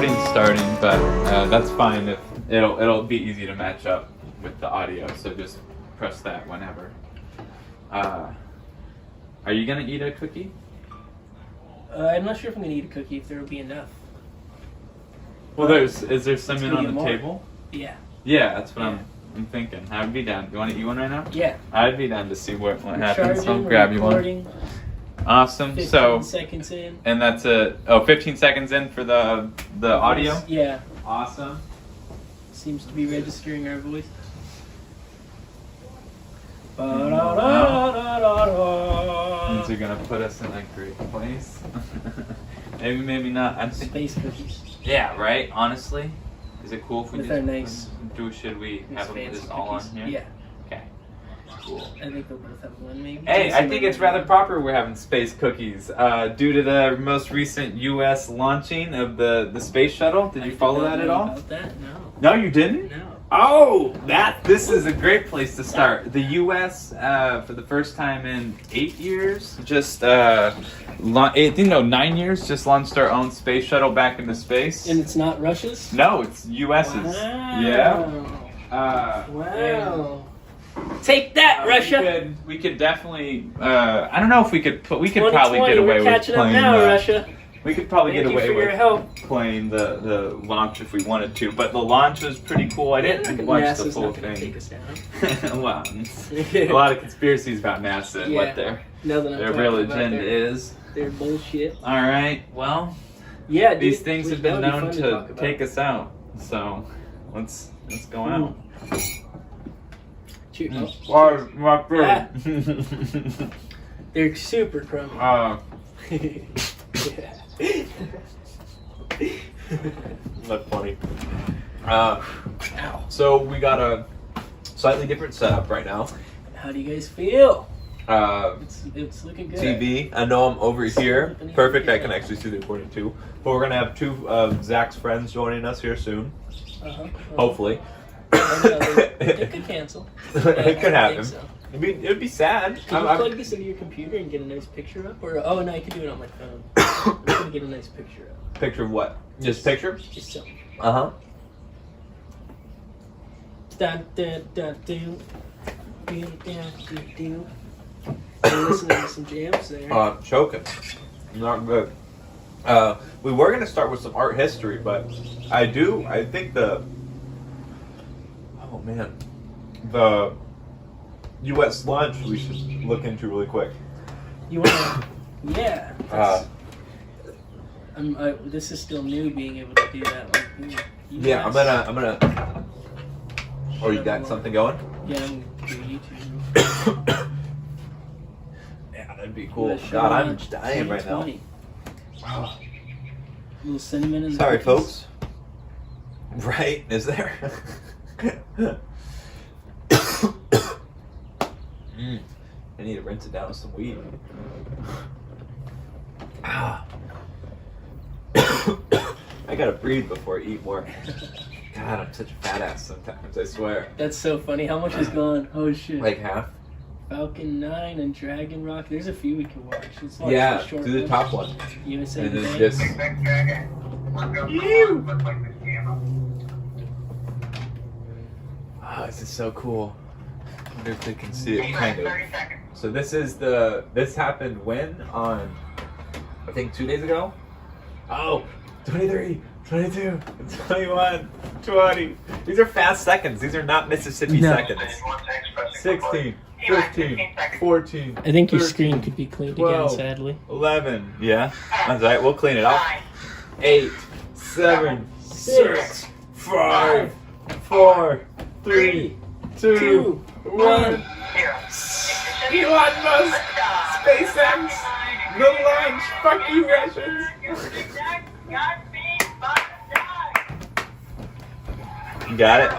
recording's starting, but that's fine. If it'll be easy to match up with the audio. So just press that whenever. Are you gonna eat a cookie? I'm not sure if I'm gonna eat a cookie. If there will be enough. Well, is there some in on the table? Yeah. Yeah, that's what I'm thinking. I'd be down. You want to eat one right now? Yeah. I'd be down to see what happens. Charging, I'll grab you one. Awesome. 15 seconds in. And that's 15 seconds in for the audio? Yeah. Awesome. Seems to be registering our voice. These are gonna put us in a great place. maybe not. I'm Space cookies. Yeah, right. Honestly, is it cool if we With our nice? Should we have this all on here? Yeah. Okay. Cool. I think they'll both have one, maybe. Hey, I think it's rather proper we're having space cookies due to the most recent U.S. launching of the space shuttle. Did you follow that at all? About that? No. No, you didn't? No. Oh, this is a great place to start. The U.S. For the first time in 8 years, just 9 years, just launched our own space shuttle back into space. And it's not Russia's? No, it's U.S.'s. Wow. Yeah. Wow. Take that, Russia. We could definitely. I don't know if we could probably get away we're with catching playing. Up now, Russia. We could probably get away with help. playing the launch if we wanted to, but the launch was pretty cool. I didn't watch the full thing. Take us down. Well, a lot of conspiracies about NASA and what their real agenda is. Their bullshit. All right. Well. Yeah. These things have been known to take us out, so let's go out. Cheers. They're super crummy. That's funny. So we got a slightly different setup right now. How do you guys feel? It's looking good. TV. I know I'm over here. Perfect. I can actually see the recording too. But we're gonna have two of Zach's friends joining us here soon. Hopefully. It could cancel. It could happen. So. It'd be sad. Can you plug this into your computer and get a nice picture up? Or no, I can do it on my phone. I'm gonna get a nice picture up. Picture of what? Just picture? Just so. Dun dun dun dun. Listening to some jams there. Choking. Not good. We were gonna start with some art history, but I think the U.S. launch we should look into really quick. You wanna? Yeah. This is still new, being able to do that. Like, yeah, I'm gonna. Oh, you got something going? Yeah, I'm gonna do YouTube. Yeah, that'd be cool. God, I'm dying right now. A little cinnamon in Sorry, the folks. Right? Is there? I need to rinse it down with some weed. I gotta breathe before I eat more. God, I'm such a fat ass sometimes, I swear. That's so funny. How much is gone? Oh shit. Like half? Falcon 9 and Dragon Rock. There's a few we can watch. Yeah, do the top one. USA and then Today. just... Oh, this is so cool. I wonder if they can see it, kind of. So this happened when? On, I think 2 days ago? Oh, 23, 22, 21, 20. These are fast seconds. These are not Mississippi seconds. 16, 15, 14, I think your 13, screen could be cleaned 12, again, sadly. 11. Yeah, that's right. We'll clean it up. 8, 7, 6, 5, 4, 3, 2, 1. Elon Musk, SpaceX, the launch. Fuck you, Russians. You got it?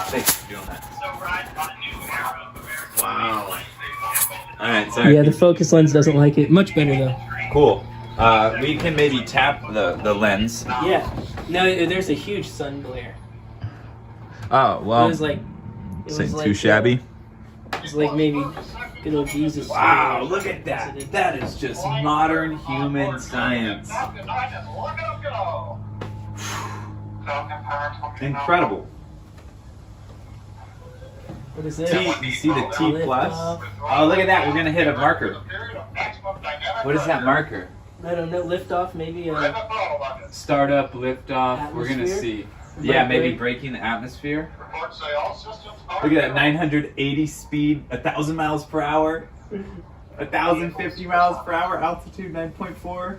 Thanks for doing that. Wow. Alright, sorry. Yeah, the focus lens doesn't like it. Much better though. Cool. We can maybe tap the lens. Yeah. No, there's a huge sun glare. Oh, well. It was like too shabby. It was like maybe good old Jesus. Wow, look at that. That is just modern human science. Incredible. What is this? You see the T Lift plus? off. Oh, look at that. We're gonna hit a marker. What is that marker? I don't know. Lift off, maybe. Startup, liftoff. We're gonna Atmosphere? see. Yeah, maybe breaking the atmosphere. Look at that, 980 speed, 1,000 miles per hour, 1,050 miles per hour, altitude 9.4.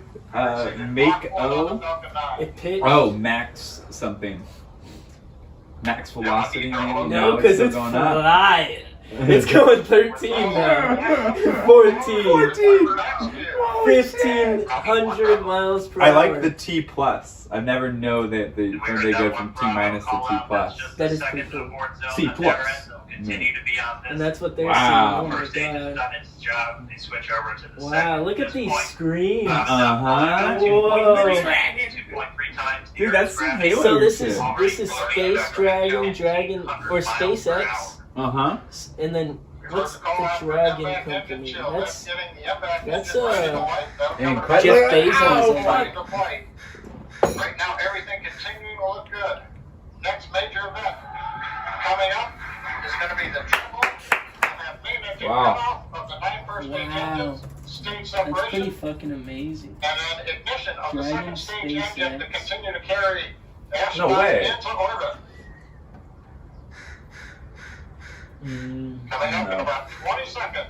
Make O. It pitched. Oh, max something. Max velocity, maybe? No, because still it's going up. flying. It's going 13 now. 14. 1,500 miles per I hour. like the T plus. I never know that when they go from T minus to T plus. That is pretty cool. T plus. And that's what they're Wow. seeing. Oh my god. Wow, look at these screens. Uh-huh. Whoa. Dude, that's some Halo. So this is shit. Space Dragon, or SpaceX. Uh-huh. And then what's the Dragon company? That's Incredible. Jeff Bezos. Ow, I fuck. think. Right now, everything continuing to look good. Next major event coming up is going to be the triple and that main engine Wow. runoff of the 9 first stage Wow. engines, stage That's pretty separation, fucking amazing. and then ignition of the Dragon second stage engine to SpaceX. continue to carry No astronauts way. into orbit. Coming up in No. about 20 seconds.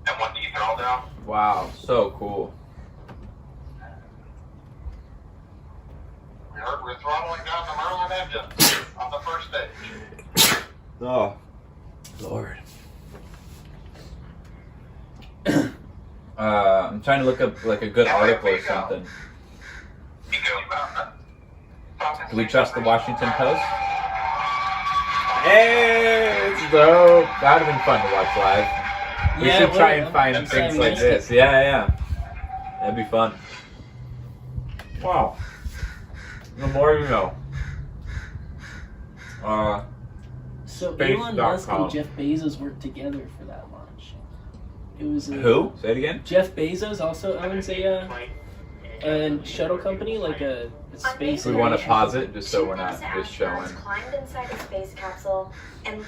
And when do you throw down? Wow, so cool. We're throttling down the Merlin engine on the first stage. Oh, Lord. I'm trying to look up like a good article or something. Do we trust the Washington Post? Hey, it's dope. That would have been fun to watch live. We should try and find I'm things sorry, like this. Yeah. That'd be fun. Wow. The more you know. So Space Elon Musk .com. and Jeff Bezos worked together for that launch. It was Who? Say it again. Jeff Bezos also owns a shuttle company, like a space. We want to station. pause it just so we're not just showing. Climbed inside a space capsule and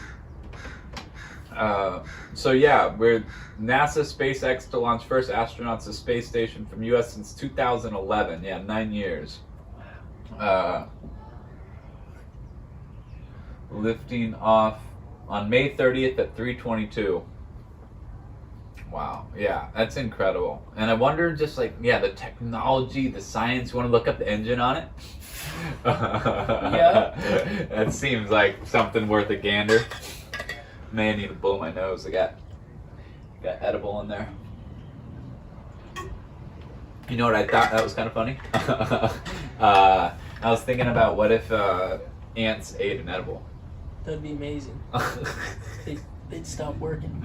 So yeah, we're NASA SpaceX to launch first astronauts to space station from U.S. since 2011. Yeah, 9 years. Lifting off on May 30th at 3:22. Wow, yeah, that's incredible. And I wonder, just like, yeah, the technology, the science. You want to look up the engine on it? Yeah. That seems like something worth a gander. May I need to blow my nose. I got edible in there. You know what I thought that was kind of funny? I was thinking about what if ants ate an edible. That'd be amazing. They'd stop working.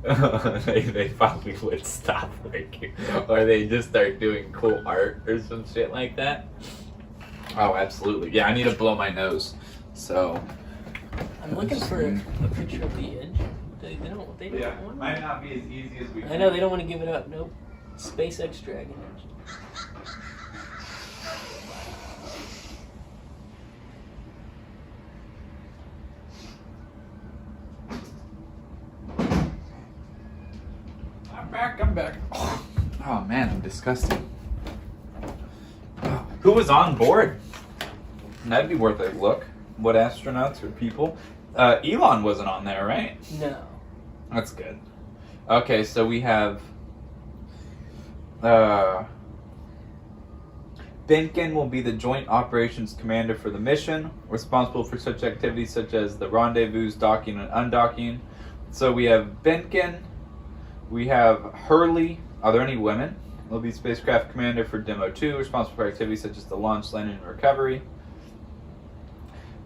they probably would stop working, or they just start doing cool art or some shit like that. Oh, absolutely. Yeah, I need to blow my nose. So I'm looking for a picture of the engine. They don't Yeah, want might not be as easy as we I know they don't want to give it up. Nope. SpaceX Dragon engine. I'm back. Oh man, I'm disgusting. Who was on board? that'd be worth a look. What astronauts or people? Elon wasn't on there, right? No. That's good. Okay, so we have Benkin will be the Joint Operations Commander for the mission, responsible for such activities such as the rendezvous, docking, and undocking. So we have Benkin, we have Hurley. Are there any women? Will be Spacecraft Commander for Demo 2, responsible for activities such as the launch, landing, and recovery.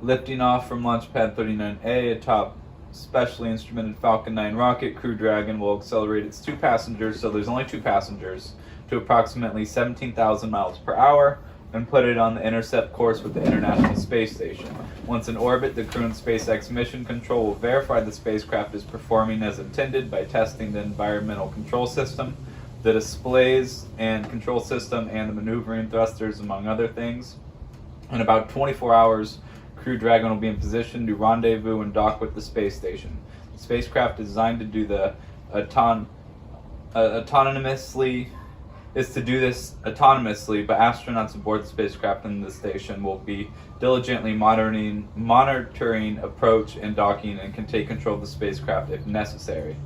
Lifting off from Launch Pad 39A atop specially instrumented Falcon 9 rocket, Crew Dragon will accelerate its 2 passengers, so there's only 2 passengers, to approximately 17,000 miles per hour and put it on the intercept course with the International Space Station. Once in orbit, the crew and SpaceX Mission Control will verify the spacecraft is performing as intended by testing the environmental control system. the displays and control system, and the maneuvering thrusters, among other things. In about 24 hours, Crew Dragon will be in position to rendezvous and dock with the space station. The spacecraft is designed to do the autonomously, but astronauts aboard the spacecraft and the station will be diligently monitoring approach and docking, and can take control of the spacecraft if necessary.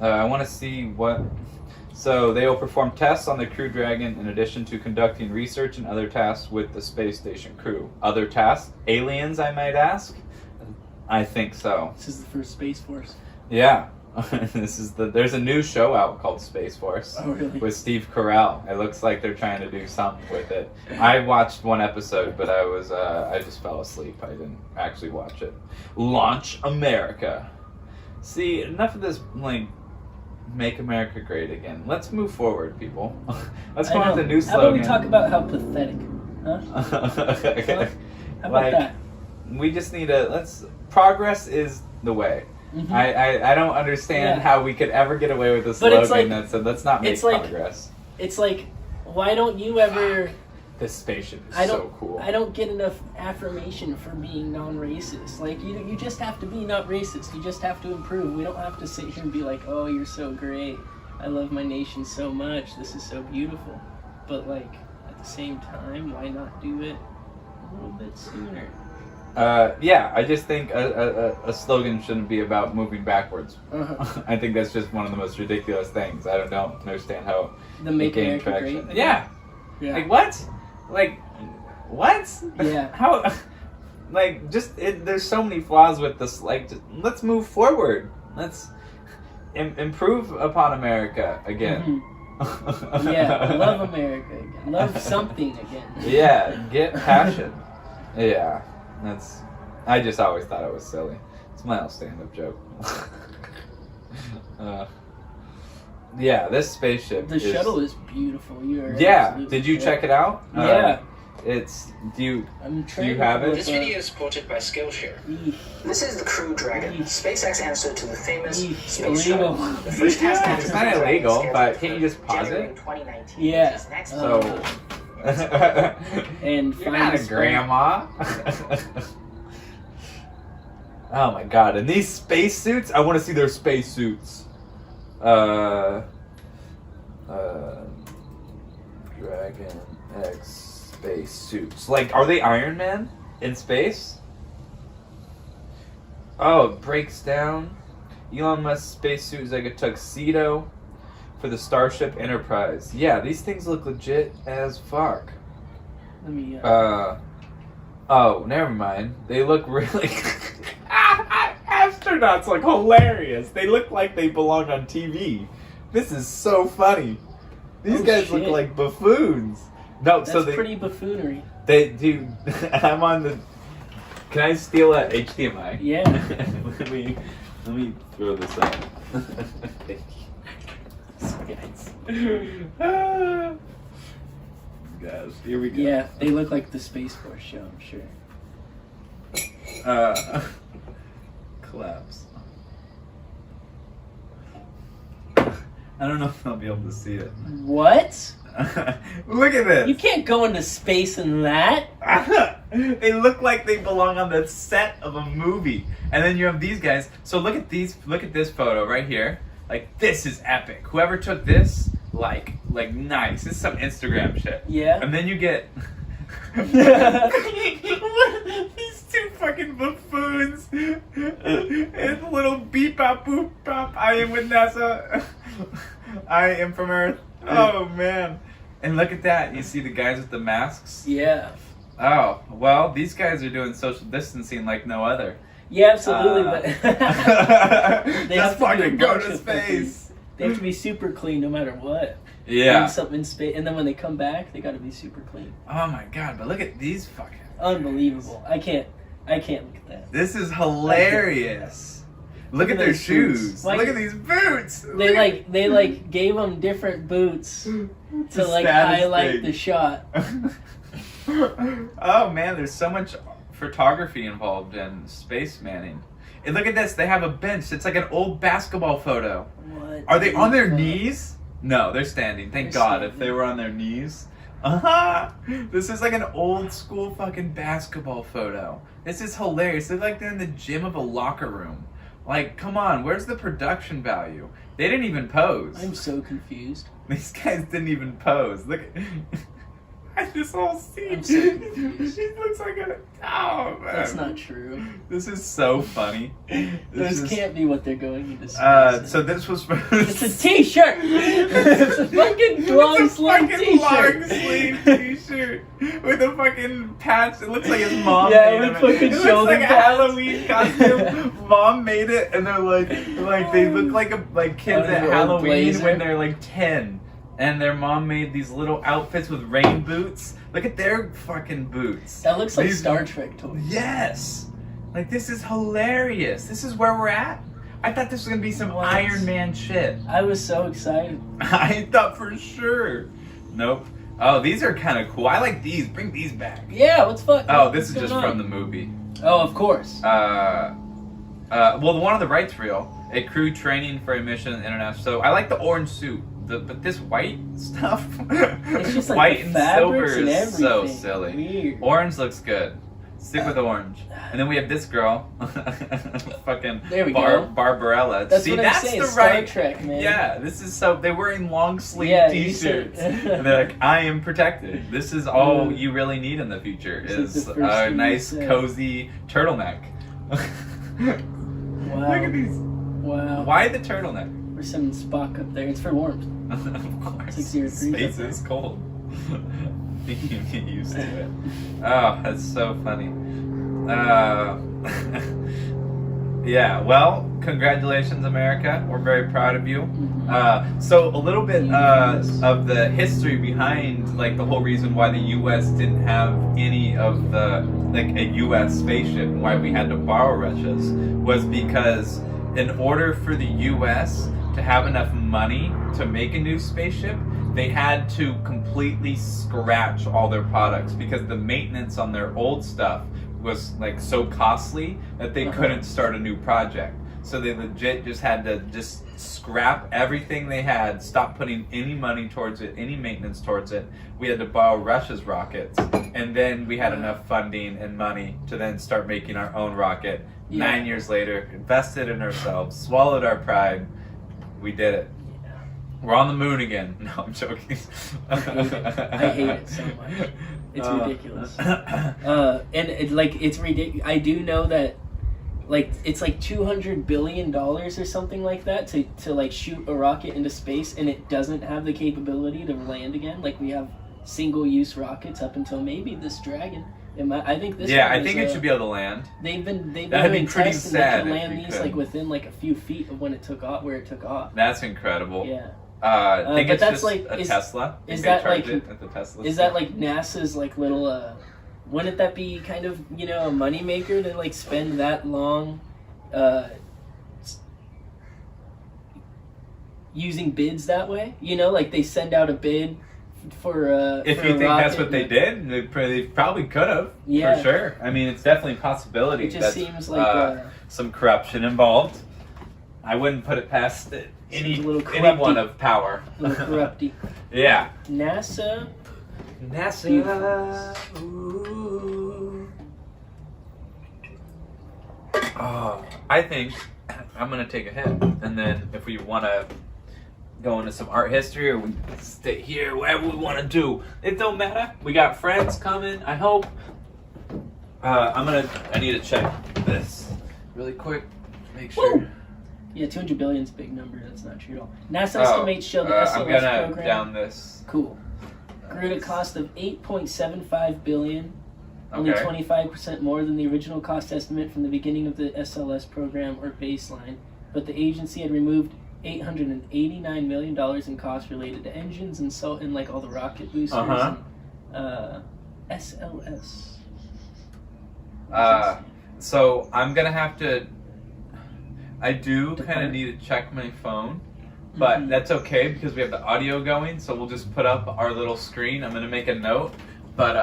I want to see what... So they will perform tests on the Crew Dragon in addition to conducting research and other tasks with the space station crew. Other tasks? Aliens, I might ask? I think so. This is the first Space Force. Yeah. There's a new show out called Space Force. Oh, really? With Steve Carell. It looks like they're trying to do something with it. I watched one episode, but I just fell asleep. I didn't actually watch it. Launch America. See, enough of this, like, make America great again. Let's move forward, people. Let's go on with the new slogan. How about we talk about how pathetic? Huh? How about that? We just need progress is the way. Mm-hmm. I don't understand how we could ever get away with a slogan that said, let's not make progress. It's like, why don't you ever... This spaceship is so cool. I don't get enough affirmation for being non-racist. Like, you just have to be not racist. You just have to improve. We don't have to sit here and be like, oh, you're so great. I love my nation so much. This is so beautiful. But, like, at the same time, why not do it a little bit sooner? I just think a slogan shouldn't be about moving backwards. Uh-huh. I think that's just one of the most ridiculous things. I don't understand how The Make America Great? Yeah. Like, what? Like, what? Yeah. How? Like, there's so many flaws with this. Like, let's move forward. Let's improve upon America again. Mm-hmm. Yeah, love America again. Love something again. Yeah, get passion. Yeah. I just always thought it was silly. It's my old stand-up joke. Yeah, this spaceship. The shuttle is beautiful. Did you check it out? Yeah. Do you have it? This video is supported by Skillshare. This is the Crew Dragon, SpaceX answer to the famous space shuttle. The first task It's not illegal, but can't you just pause it? 2019. Yeah. So. And you're not a grandma. Oh my god! And these space suits, I want to see their space suits. Dragon X space suits. Like, are they Iron Man in space? Oh, it breaks down. Elon Musk's spacesuit is like a tuxedo for the Starship Enterprise. Yeah, these things look legit as fuck. Let me. Oh, never mind. They look really. Astronauts look hilarious. They look like they belong on TV. This is so funny. These guys look like buffoons. No, that's pretty buffoonery. They do. I'm on the. Can I steal a HDMI? Yeah. let me throw this up. Guys, here we go. Yeah, they look like the Space Force show, I'm sure. Collapse. I don't know if I'll be able to see it. What? Look at this. You can't go into space in that. They look like they belong on the set of a movie. And then you have these guys. So look at these. Look at this photo right here. Like, this is epic. Whoever took this, like nice. This is some Instagram shit. Yeah. And then you get these two fucking buffoons and little beep bop boop bop. I am with NASA. I am from Earth. Oh man. And look at that. You see the guys with the masks? Yeah. Oh, well, these guys are doing social distancing like no other. Yeah, absolutely, but they have to go to space. They have to be super clean no matter what. Yeah. Doing something in space, and then when they come back, they got to be super clean. Oh my god! But look at these fucking. Unbelievable! I can't look at that. This is hilarious. Look at their shoes. Like, look at these boots. They gave them different boots to like highlight the shot. Oh man, there's so much photography involved in space manning. And look at this, they have a bench. It's like an old basketball photo. What? Are they on their knees? No, they're standing. Thank They're God. standing. If they were on their knees. This is like an old school fucking basketball photo. This is hilarious. They're like they're in the gym of a locker room. Like, come on, where's the production value? They didn't even pose. I'm so confused. These guys didn't even pose. Look at this whole scene. I'm so confused. She looks like a. Oh, man. That's not true. This is so funny. This can't be what they're going into space. So this was. It's a T-shirt. It's a fucking long sleeve T-shirt. Long sleeve T-shirt with a fucking patch. It looks like his mom. Yeah, made with it. fucking It looks shoulder like a pads. Halloween costume. Mom made it, and they're like they look like kids Oh, at your old Halloween blazer. when they're like 10. And their mom made these little outfits with rain boots. Look at their fucking boots. That looks like These- Star Trek toys. Yes. Like, this is hilarious. This is where we're at. I thought this was going to be some What? Iron Man shit. I was so excited. I thought for sure. Nope. Oh, these are kind of cool. I like these. Bring these back. Yeah, what's fuck? Oh, this is what's just going on? from the movie. Oh, of course. Well, the one on the right's real. A crew training for a mission international. So I like the orange suit. But this white stuff, It's just like white the and silver fabrics and is so everything. silly. Weird. Orange looks good. Stick with orange. And then we have this girl, fucking There we go. Barbarella. That's See, what I'm that's saying. the Star right. Trek, man. Yeah, this is so. They're wearing long sleeve Yeah, you said- T-shirts, and they're like, "I am protected." This is all Mm. you really need in the future This is is the a first thing you nice, said. cozy turtleneck. Wow. Look at these. Wow. Why the turtleneck? There's some Spock up there. It's for warmth. Of course. 60 degrees Space up there. is cold. You get used to it. Oh, that's so funny. Yeah, well, congratulations, America. We're very proud of you. So a little bit of the history behind like the whole reason why the U.S. didn't have any of the like a U.S. spaceship and why we had to borrow Russia's was because in order for the U.S. to have enough money to make a new spaceship, they had to completely scratch all their products because the maintenance on their old stuff was like so costly that they couldn't start a new project. So they legit just had to just scrap everything they had, stop putting any money towards it, any maintenance towards it. We had to borrow Russia's rockets, and then we had enough funding and money to then start making our own rocket. Yeah. 9 years later, invested in ourselves, swallowed our pride. We did it. We're on the moon again. No, I'm joking. I hate it so much. It's ridiculous. And it's ridiculous. I do know that, like, it's like $200 billion or something like that to like shoot a rocket into space, and it doesn't have the capability to land again. Like, we have single-use rockets up until maybe this Dragon. I think this. Yeah, one I think it should be able to land. They've been That'd be doing pretty tests and they sad can if land you these could. like within like a few feet of when it took off, where it took off. That's incredible. Yeah. I think but it's that's just like- a is- Tesla. I is think they that charge like- it at the Tesla Is that like NASA's like little wouldn't that be kind of, you know, a moneymaker to like spend that long using bids that way? You know, like they send out a bid for If for you a think that's rocket what they and did, they probably could have. Yeah. For sure. I mean, it's definitely a possibility. It just that, seems like some corruption involved. I wouldn't put it past Seems a little anyone corrupty. of power. a little corrupty. Yeah. NASA. NASA. Ooh. Oh, I think I'm gonna take a hit, and then if we want to go into some art history, or we stay here, whatever we want to do, it don't matter. We got friends coming. I hope. I need to check this really quick. Make sure. Woo! Yeah, 200 billion is a big number. That's not true at all. NASA estimates show the SLS I'm gonna program. down this. Cool. Grew at a cost of $8.75 billion, only Okay. 25% more than the original cost estimate from the beginning of the SLS program or baseline. But the agency had removed $889 million in costs related to engines and like all the rocket boosters and SLS. So I'm gonna have to. I do kind of Depart. need to check my phone, but Mhm. that's okay because we have the audio going. So we'll just put up our little screen. I'm gonna make a note, but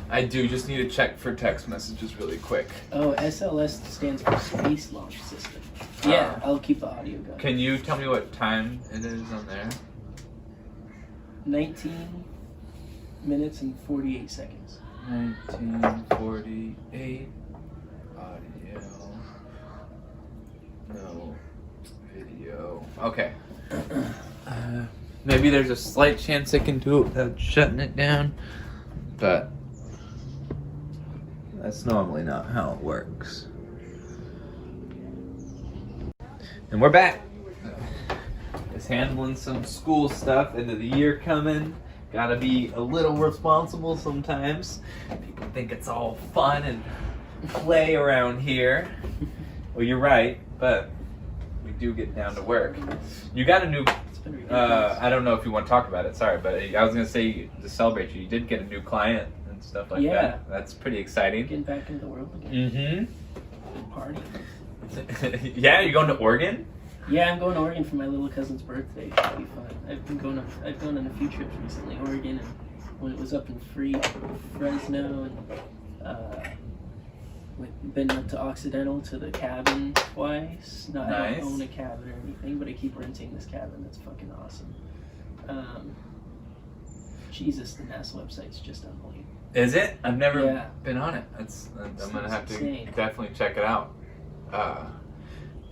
I do just need to check for text messages really quick. Oh, SLS stands for Space Launch System. Yeah, I'll keep the audio going. Can you tell me what time it is on there? 19 minutes and 48 seconds. 1948. Audio. No video. Okay. Maybe there's a slight chance I can do it without shutting it down, but that's normally not how it works. And we're back. Just handling some school stuff, end of the year coming. Gotta be a little responsible sometimes. People think it's all fun and play around here. Well, you're right, but we do get down to work. You got a new, I don't know if you want to talk about it, sorry, but I was going to say to celebrate you, you did get a new client and stuff like that. That's pretty exciting. Getting back into the world again. Party. Yeah, you going to Oregon? Yeah, I'm going to Oregon for my little cousin's birthday. It'll be fun. I've gone on a few trips recently. Oregon, and when it was up in Fresno, and been up to Occidental to the cabin twice. No, I don't own a cabin or anything, but I keep renting this cabin. That's fucking awesome. Jesus, the NASA website's just unbelievable. Is it? I've never been on it. I'm gonna have to definitely check it out.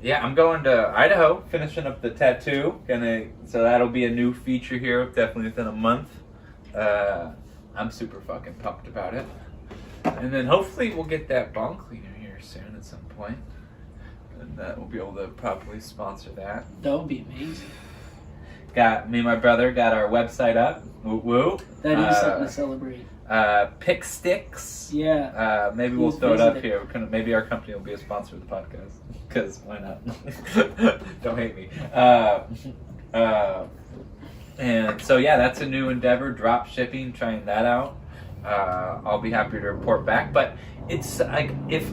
Yeah, I'm going to Idaho, finishing up the tattoo. So that'll be a new feature here, definitely within a month. I'm super fucking pumped about it. And then hopefully we'll get that bomb cleaner here soon at some point. And that we'll be able to properly sponsor that. That would be amazing. Me and my brother got our website up. Woo woo. That is something to celebrate. Pick Sticks. Yeah. Maybe we'll throw it up here. Maybe our company will be a sponsor of the podcast. Because why not? Don't hate me. And so yeah, that's a new endeavor. Drop shipping, trying that out. I'll be happy to report back. But it's like, if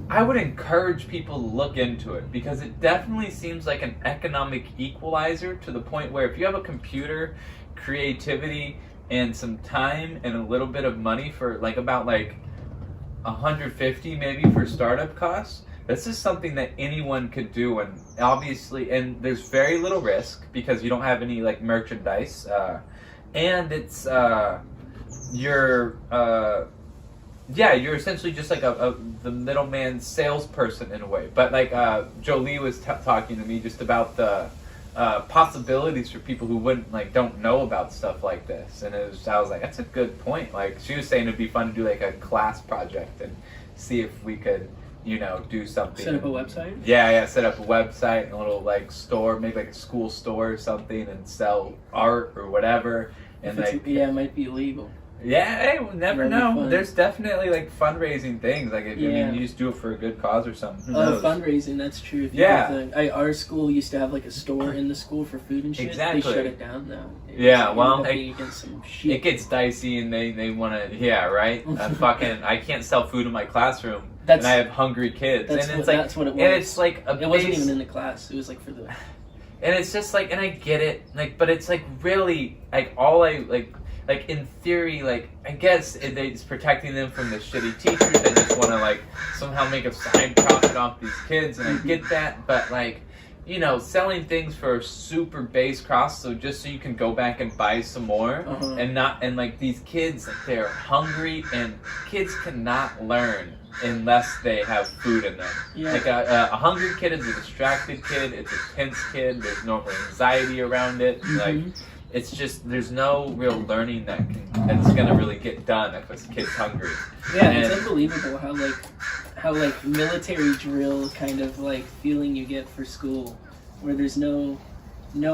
I would encourage people to look into it, because it definitely seems like an economic equalizer, to the point where if you have a computer, creativity, and some time and a little bit of money for about $150 maybe for startup costs, this is something that anyone could do. And obviously, and there's very little risk because you don't have any merchandise, and it's you're essentially just the middleman salesperson in a way. But Jolie was talking to me just about the possibilities for people who don't know about stuff like this, and I was like, that's a good point. She was saying it'd be fun to do a class project and see if we could do something. Set up a website? Yeah, set up a website and a little store, maybe a school store or something, and sell art or whatever. And it might be illegal. Yeah, hey, we'll never know. There's definitely fundraising things. You just do it for a good cause or something. Fundraising, that's true. Our school used to have a store in the school for food and shit. Exactly. They shut it down now. It gets dicey, and they want to. Yeah, right. I can't sell food in my classroom, and I have hungry kids. That's what it was. And it's it wasn't even in the class. It was for the. And it's just and I get it, but it's really all in theory, I guess it's protecting them from the shitty teachers that just want to somehow make a side profit off these kids, and I get that, but selling things for super base costs, so just so you can go back and buy some more, and these kids, they're hungry, and kids cannot learn unless they have food in them. Yeah. A hungry kid is a distracted kid, it's a tense kid, there's normal anxiety around it, it's just, there's no real learning that's gonna really get done if a kid's hungry. Yeah, it's unbelievable how military drill kind of feeling you get for school, where there's no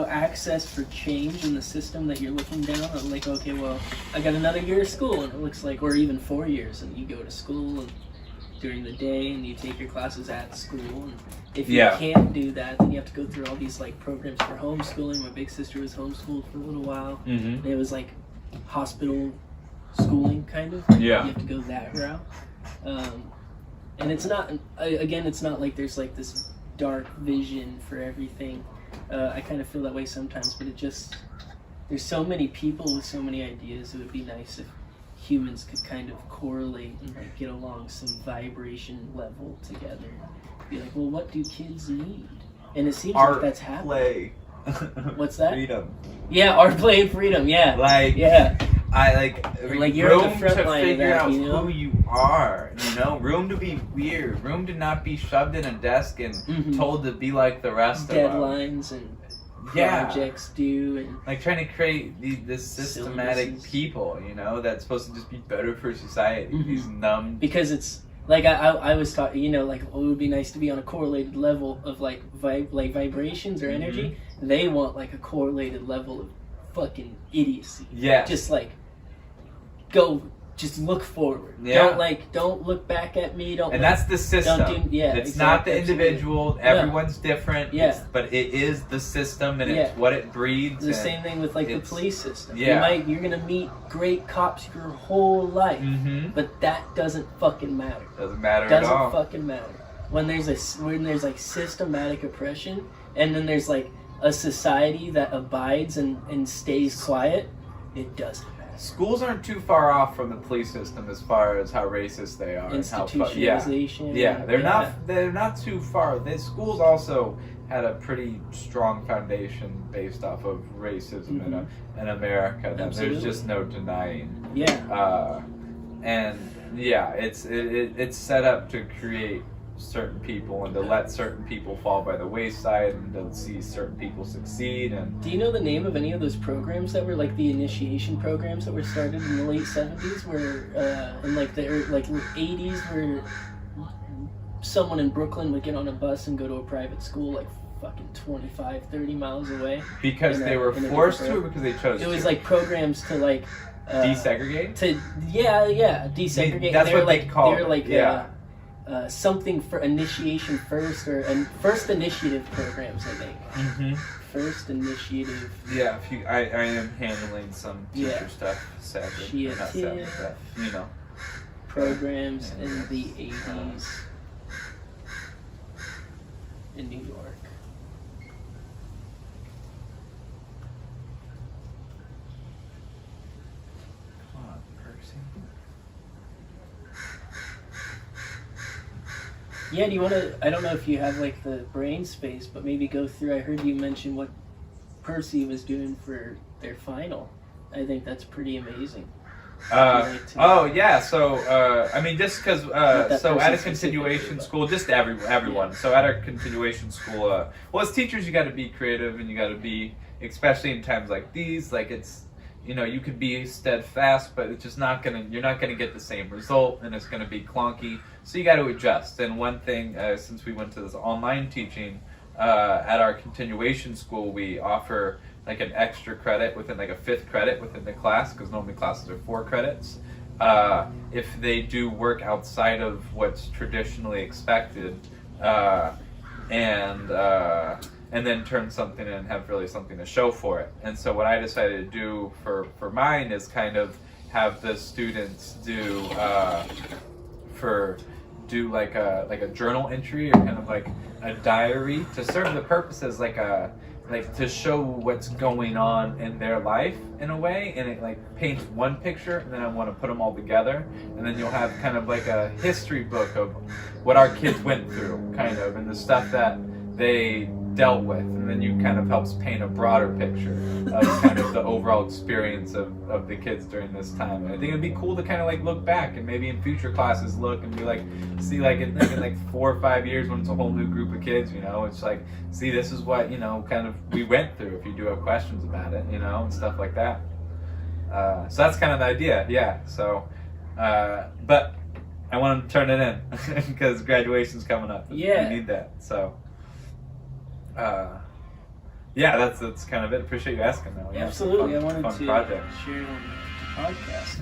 access for change in the system that you're looking down on. Okay, well, I got another year of school, and it looks or even 4 years, and you go to school and during the day, and you take your classes at school, and if you can't do that, then you have to go through all these programs for homeschooling. My big sister was homeschooled for a little while. Mm-hmm. It was hospital schooling kind of. Yeah. You have to go that route. And it's not, again, it's not there's this dark vision for everything. I kind of feel that way sometimes, but there's so many people with so many ideas. It would be nice if humans could kind of correlate and get along some vibration level together. Be well, what do kids need? And it seems art, that's happening. Play. What's that? Freedom. Yeah, our play of freedom. Yeah. Like, yeah. I like you're on the room front to line of figure that, out you know? who you are, you know, room to be weird, room to not be shoved in a desk and told to be like the rest of them. Deadlines and projects due and like trying to create this systematic syllabuses. people, you know, that's supposed to just be better for society. These numb because it's like I was taught, you know, like it would be nice to be on a correlated level of like vibrations or energy. They want like a correlated level of fucking idiocy. Yeah. Just like just look forward. Yeah. Don't look back at me. And that's the system. It's not the individual. Everyone's different. Yeah. But it is the system, and it's what it breeds. The same thing with like the police system. Yeah. You're gonna meet great cops your whole life, but that doesn't fucking matter. Doesn't matter at all. Doesn't fucking matter. When there's like systematic oppression, and then there's like a society that abides and stays quiet, it doesn't matter. Schools aren't too far off from the police system as far as how racist they are. Institutionalization. Yeah, they're not too far. The schools also had a pretty strong foundation based off of racism in America. That there's just no denying. Yeah. And yeah, it's set up to create certain people and to let certain people fall by the wayside and to see certain people succeed. And do you know the name of any of those programs that were like the initiation programs that were started in the late 70s where in like the 80s where someone in Brooklyn would get on a bus and go to a private school like fucking 25-30 miles away because they were forced to or because they chose to? It was like programs to like desegregate? Desegregate. That's what they call it. Something for initiation first and first initiative programs, I think. First initiative. Yeah, I am handling some teacher stuff, sadly. Not sadly, but, you know. Programs in the 80s in New York. Yeah, do you want to, I don't know if you have like the brain space, but maybe go through, I heard you mention what Percy was doing for their final. I think that's pretty amazing. Yeah, so, I mean, just because, so at a continuation school, just everyone. Yeah. So at a continuation school, well, as teachers, you got to be creative and you got to be, especially in times like these, like it's, you know, you could be steadfast, but it's just you're not gonna get the same result, and it's gonna be clunky. So you got to adjust. And one thing, since we went to this online teaching, at our continuation school, we offer like an extra credit within like a 5th credit within the class, because normally classes are 4 credits. If they do work outside of what's traditionally expected, and then turn something in and have really something to show for it. And so what I decided to do for mine is kind of have the students do like a journal entry or kind of like a diary to serve the purpose as like to show what's going on in their life in a way, and it like paints one picture, and then I want to put them all together, and then you'll have kind of like a history book of what our kids went through, kind of, and the stuff that they dealt with, and then you kind of helps paint a broader picture of kind of the overall experience of the kids during this time. And I think it'd be cool to kind of like look back and maybe in future classes look and be like, see like in like 4 or 5 years when it's a whole new group of kids, you know, it's like, see, this is what, you know, kind of we went through, if you do have questions about it, you know, and stuff like that. So that's kind of the idea, yeah. So, but I want to turn it in because graduation's coming up. Yeah. We need that, so. Yeah, that's kind of it. Appreciate you asking though. Yeah, absolutely. Fun, I wanted to project. share it on the podcast.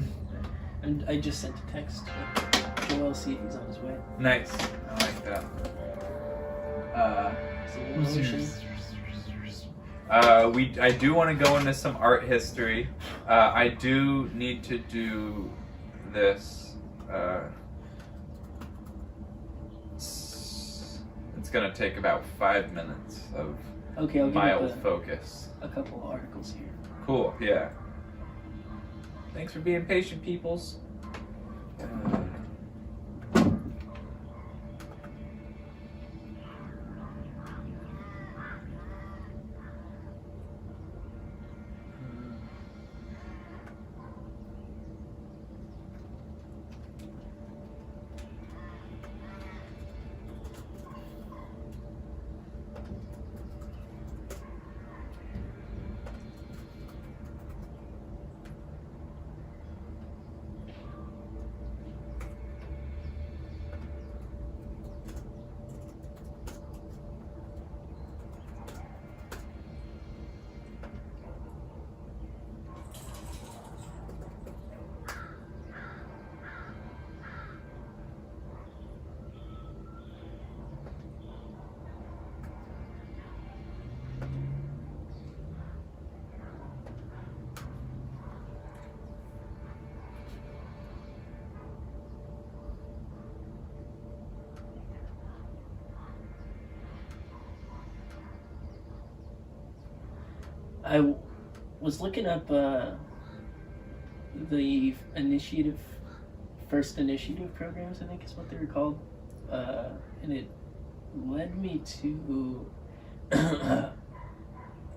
And I just sent a text to Joel, see if he's on his way. Nice. I like that. I do want to go into some art history. I do need to do this. It's gonna take about 5 minutes of mild focus. A couple of articles here. Cool, yeah. Thanks for being patient, peoples. I was looking up the first initiative programs, I think is what they were called, and it led me to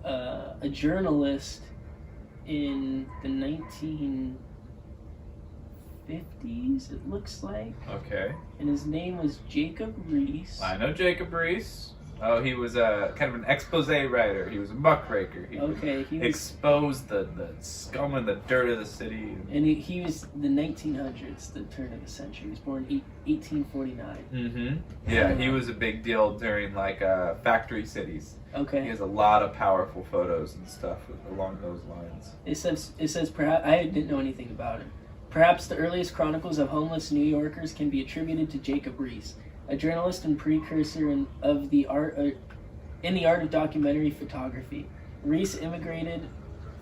a journalist in the 1950s, it looks like, Okay. and his name was Jacob Riis. I know Jacob Riis. Oh, he was kind of an expose writer. He was a muckraker. He exposed the scum and the dirt of the city. And he was the 1900s, the turn of the century. He was born 1849. Mm-hmm. Yeah, he was a big deal during like factory cities. Okay. He has a lot of powerful photos and stuff along those lines. It says perhaps I didn't know anything about it. Perhaps the earliest chronicles of homeless New Yorkers can be attributed to Jacob Riis, a journalist and precursor in the art of documentary photography. Riis immigrated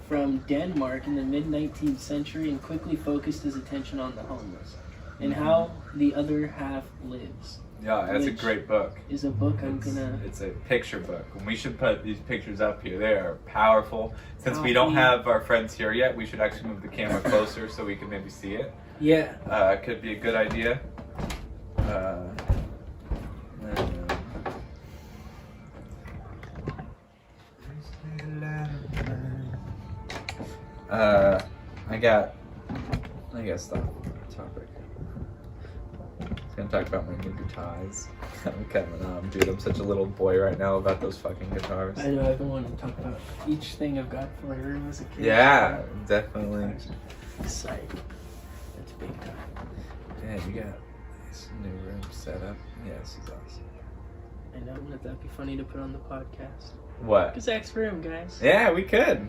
from Denmark in the mid-19th century and quickly focused his attention on the homeless and how the other half lives. Yeah, that's a great book. Is a book It's a picture book. And we should put these pictures up here. They are powerful. Since we don't have our friends here yet, we should actually move the camera closer so we can maybe see it. Yeah. Could be a good idea. I guess the topic. I was gonna talk about my new guitars. I'm kind of dude, I'm such a little boy right now about those fucking guitars. I know, I've been wanting to talk about each thing I've got for my room as a kid. Yeah, definitely. Psych. That's big time. Yeah, you got this new room set up. Yeah, this is awesome. I know, wouldn't that be funny to put on the podcast? What? Zach's room, guys. Yeah, we could.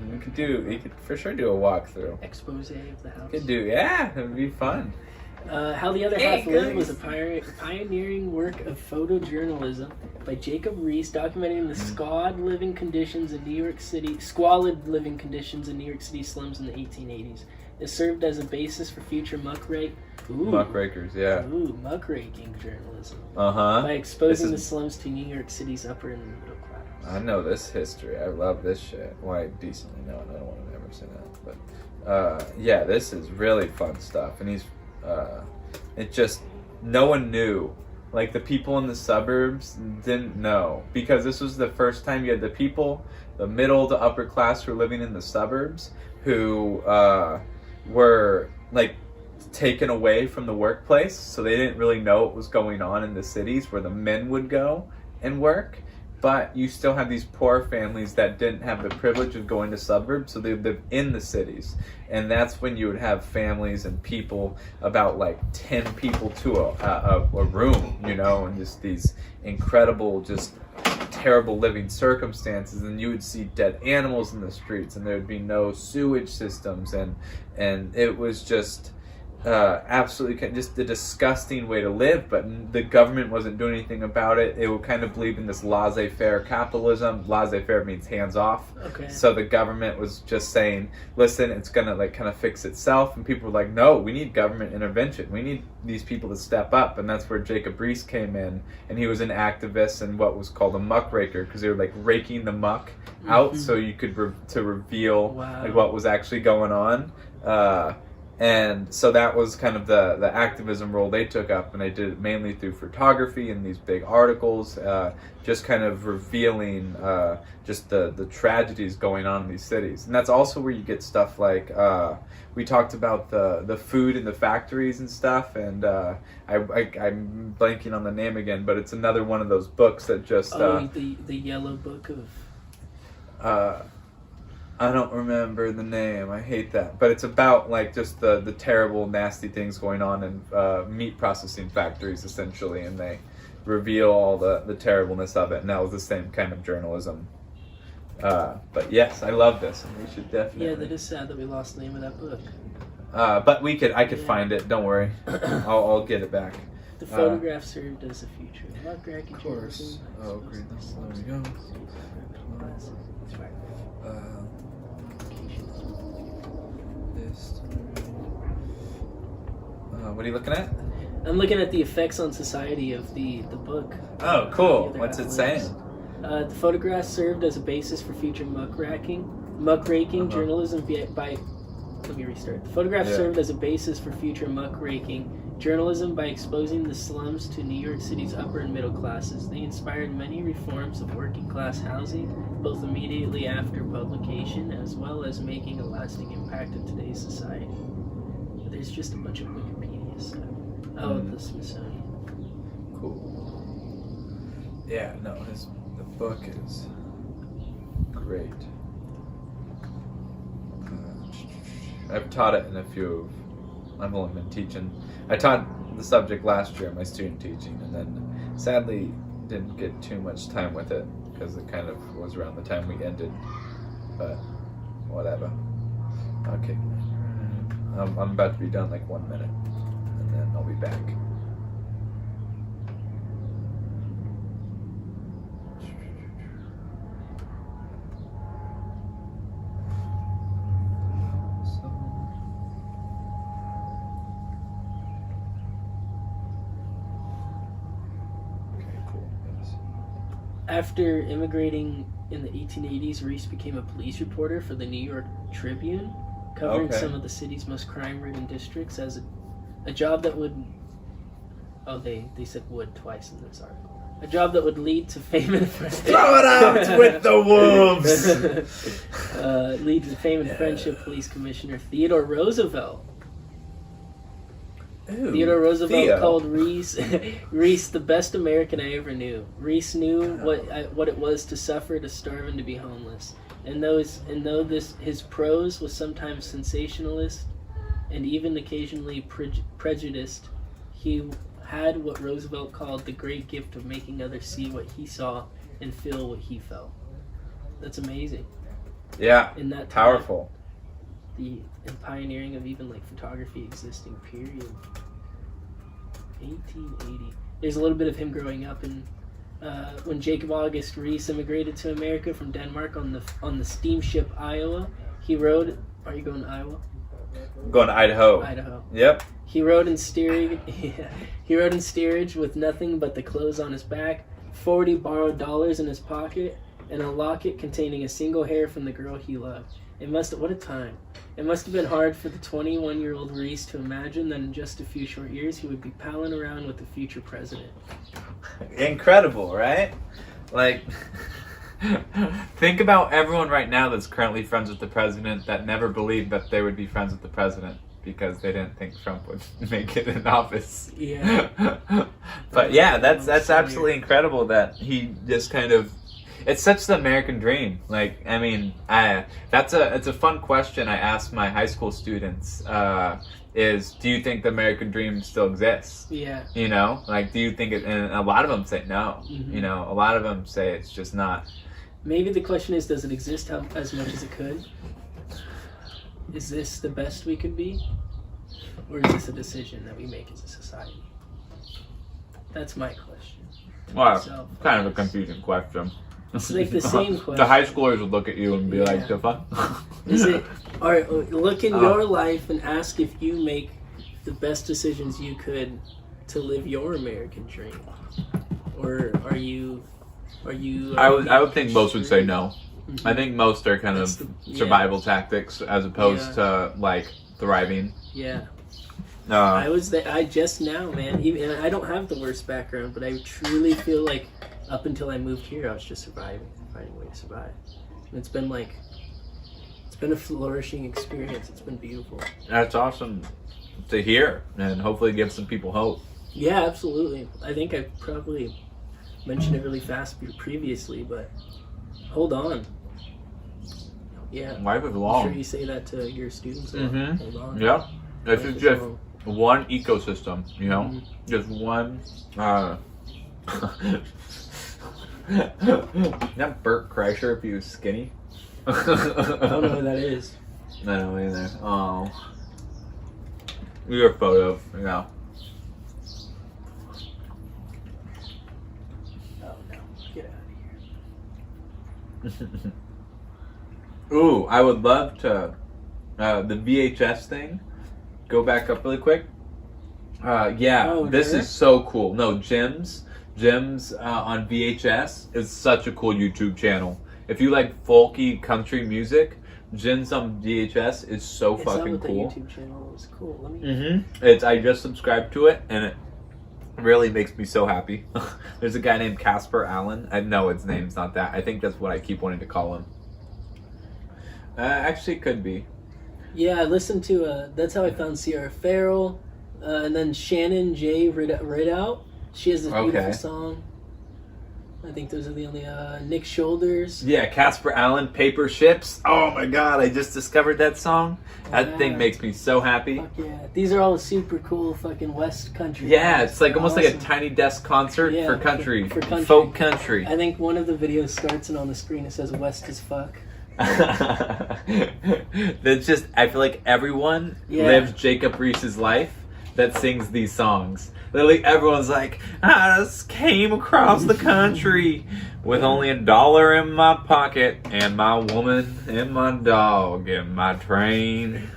We could for sure do a walkthrough. Expose of the house. Yeah, it would be fun. How the Other Half Lived was a pioneering work of photojournalism by Jacob Riis, documenting the squalid living conditions in New York City slums in the 1880s. It served as a basis for future muckrakers, yeah. Muckraking journalism. By exposing the slums to New York City's upper and middle class. I know this history. I love this shit. Well, I decently know it. I don't want to ever say that. But, yeah, this is really fun stuff. And he's, it just, no one knew. Like, the people in the suburbs didn't know. Because this was the first time you had the people, the middle to upper class who were living in the suburbs, who were, like, taken away from the workplace. So they didn't really know what was going on in the cities where the men would go and work. But you still have these poor families that didn't have the privilege of going to suburbs, so they live in the cities. And that's when you would have families and people, about like 10 people to a room, you know, and just these incredible, just terrible living circumstances. And you would see dead animals in the streets, and there would be no sewage systems, and it was just absolutely just a disgusting way to live. But the government wasn't doing anything about it. It would kind of believe in this laissez-faire capitalism. Laissez-faire means hands off. Okay. So the government was just saying, listen, it's gonna like kind of fix itself. And people were like, no, we need government intervention. We need these people to step up. And that's where Jacob Riis came in, and he was an activist and what was called a muckraker, because they were like raking the muck out so you could reveal like what was actually going on. And so that was kind of the activism role they took up, and they did it mainly through photography and these big articles, just kind of revealing just the tragedies going on in these cities. And that's also where you get stuff like, we talked about the food in the factories and stuff, and I'm blanking on the name again, but it's another one of those books that just... the yellow book of... I don't remember the name. I hate that. But it's about like just the terrible, nasty things going on in meat processing factories, essentially, and they reveal all the terribleness of it. And that was the same kind of journalism. But yes, I love this, and we should definitely. Yeah, that is sad that we lost the name of that book. But I could find it. Don't worry. I'll get it back. The photograph served as a feature. Of course. Oh, great. There we go. What are you looking at? I'm looking at the effects on society of the book. Oh, cool. What's it saying? The photographs served as a basis for future muckraking. Muckraking journalism by. Let me restart. The photograph served as a basis for future muckraking journalism by exposing the slums to New York City's upper and middle classes. They inspired many reforms of working class housing, both immediately after publication, as well as making a lasting impact in today's society. There's just a bunch of Wikipedia stuff. Oh, the Smithsonian. Cool. Yeah, no, the book is great. I've taught it in a few. I've only been teaching. I taught the subject last year in my student teaching, and then sadly didn't get too much time with it because it kind of was around the time we ended. But whatever. Okay. I'm about to be done like 1 minute, and then I'll be back. After immigrating in the 1880s, Reese became a police reporter for the New York Tribune, covering some of the city's most crime-ridden districts as a job that would... Oh, they said would twice in this article. A job that would lead to fame and friendship. Throw it out with the wolves! Lead to fame and friendship Police Commissioner Theodore Roosevelt. Ooh, Theodore Roosevelt Theo. called Reese the best American I ever knew. Reese knew what it was to suffer, to starve, and to be homeless. And though his prose was sometimes sensationalist and even occasionally prejudiced, he had what Roosevelt called the great gift of making others see what he saw and feel what he felt. That's amazing. Yeah, In that time, powerful. And pioneering of even like photography existing, period. 1880. There's a little bit of him growing up in when Jacob August Reese immigrated to America from Denmark on the steamship Iowa. He rode. Are you going to Iowa? I'm going to Idaho. Idaho. Yep. He rode in steerage. He rode in steerage with nothing but the clothes on his back, 40 borrowed dollars in his pocket, and a locket containing a single hair from the girl he loved. What a time. It must have been hard for the 21-year-old Reese to imagine that in just a few short years he would be palling around with the future president. Incredible, right? Like, think about everyone right now that's currently friends with the president that never believed that they would be friends with the president because they didn't think Trump would make it in office. Yeah. But yeah, that's absolutely incredible that he just kind of... It's such the American dream. Like, I mean, it's a fun question I ask my high school students. Is do you think the American dream still exists? Yeah. You know, like, do you think it? And a lot of them say no. Mm-hmm. You know, a lot of them say it's just not. Maybe the question is, does it exist as much as it could? Is this the best we could be? Or is this a decision that we make as a society? That's my question. Well, kind of a confusing question. It's like the same question. The high schoolers would look at you and be like, "The fuck?" Is it? Or look in your life and ask if you make the best decisions you could to live your American dream, or are you? I would think most would say no. Mm-hmm. I think most are kind of survival tactics as opposed to like thriving. Yeah. I just now, man. And I don't have the worst background, but I truly feel like up until I moved here, I was just surviving, finding a way to survive. And it's been a flourishing experience. It's been beautiful. That's awesome to hear, and hopefully give some people hope. Yeah, absolutely. I think I probably mentioned it really fast previously, but hold on. Yeah. Life is long. I'm sure you say that to your students. Mm-hmm. Hold on. Yeah. This is just one ecosystem, you know? Mm-hmm. Just one, not Bert Kreischer if he was skinny. I don't know who that is. I don't know either. Oh. Your photo, yeah. Oh no, get out of here. Ooh, I would love to, the VHS thing, go back up really quick. This is so cool. No, Jim's on VHS is such a cool YouTube channel. If you like folky country music, Jin's on VHS is so It's fucking on cool. The YouTube channel. It was cool. Let me. Mm-hmm. I just subscribed to it, and it really makes me so happy. There's a guy named Casper Allen. I know his name's not that. I think that's what I keep wanting to call him. Actually, it could be. Yeah, I listened to. That's how I found Sierra Farrell, and then Shannon J. Ridout. She has this beautiful song. I think those are the only Nick Shoulders. Yeah, Casper Allen, Paper Ships. Oh my god, I just discovered that song. That thing makes me so happy. Fuck yeah. These are all the super cool fucking West country. Yeah, it's like almost like a awesome. Tiny Desk concert for country. For country. Folk country. I think one of the videos starts and on the screen it says West as fuck. That's just, I feel like everyone lives Jacob Reese's life that sings these songs. Literally everyone's like, I just came across the country with only $1 in my pocket and my woman and my dog and my train.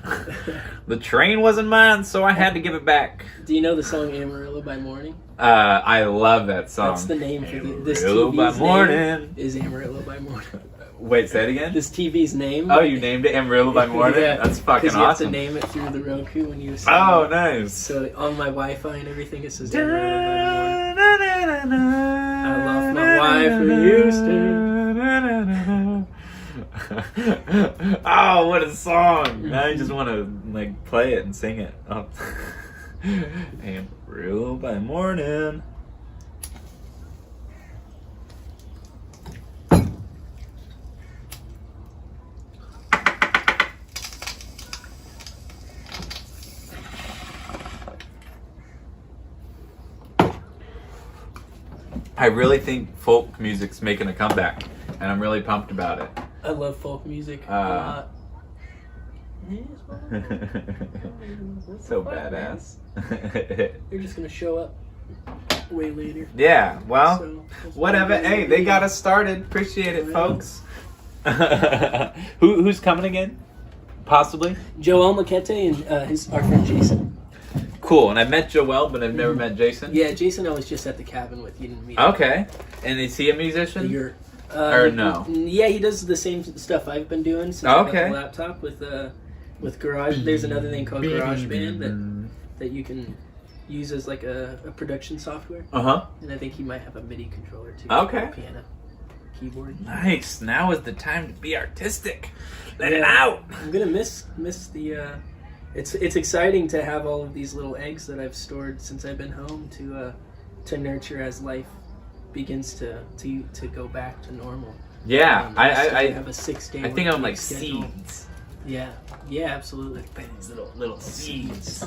The train wasn't mine, so I had to give it back. Do you know the song Amarillo by Morning? I love that song. That's the name for this Amarillo by TV's Morning. name is Amarillo by Morning. Wait, say it again? This TV's name. Oh, you named it Amarillo by Morning? Yeah, That's fucking you have to awesome. name it through the Roku when you Oh, nice. So on my Wi-Fi and everything it says Amarillo by Morning. I lost my wife in Houston. Oh, what a song! Now I just want to like play it and sing it. Oh. Amarillo by Morning. I really think folk music's making a comeback, and I'm really pumped about it. I love folk music a lot. So badass. You're just gonna show up way later. Yeah, well, So, whatever. Hey, they got us started. Appreciate it, folks. Who's coming again? Possibly? Joel Maquette and our friend Jason. Cool, and I met Joel, but I've never met Jason. Yeah, Jason I was just at the cabin with. You didn't meet him. Okay, and is he a musician? Or no? Yeah, he does the same stuff I've been doing since I got the laptop with Garage. There's another thing called GarageBand that you can use as like a production software. And I think he might have a MIDI controller too. Okay. Piano, keyboard. Nice. Now is the time to be artistic. Let it out. I'm gonna miss the. It's exciting to have all of these little eggs that I've stored since I've been home to nurture as life begins to go back to normal. Yeah, I have a 6-day. I think I'm like schedule. seeds. Yeah, absolutely. These little seeds.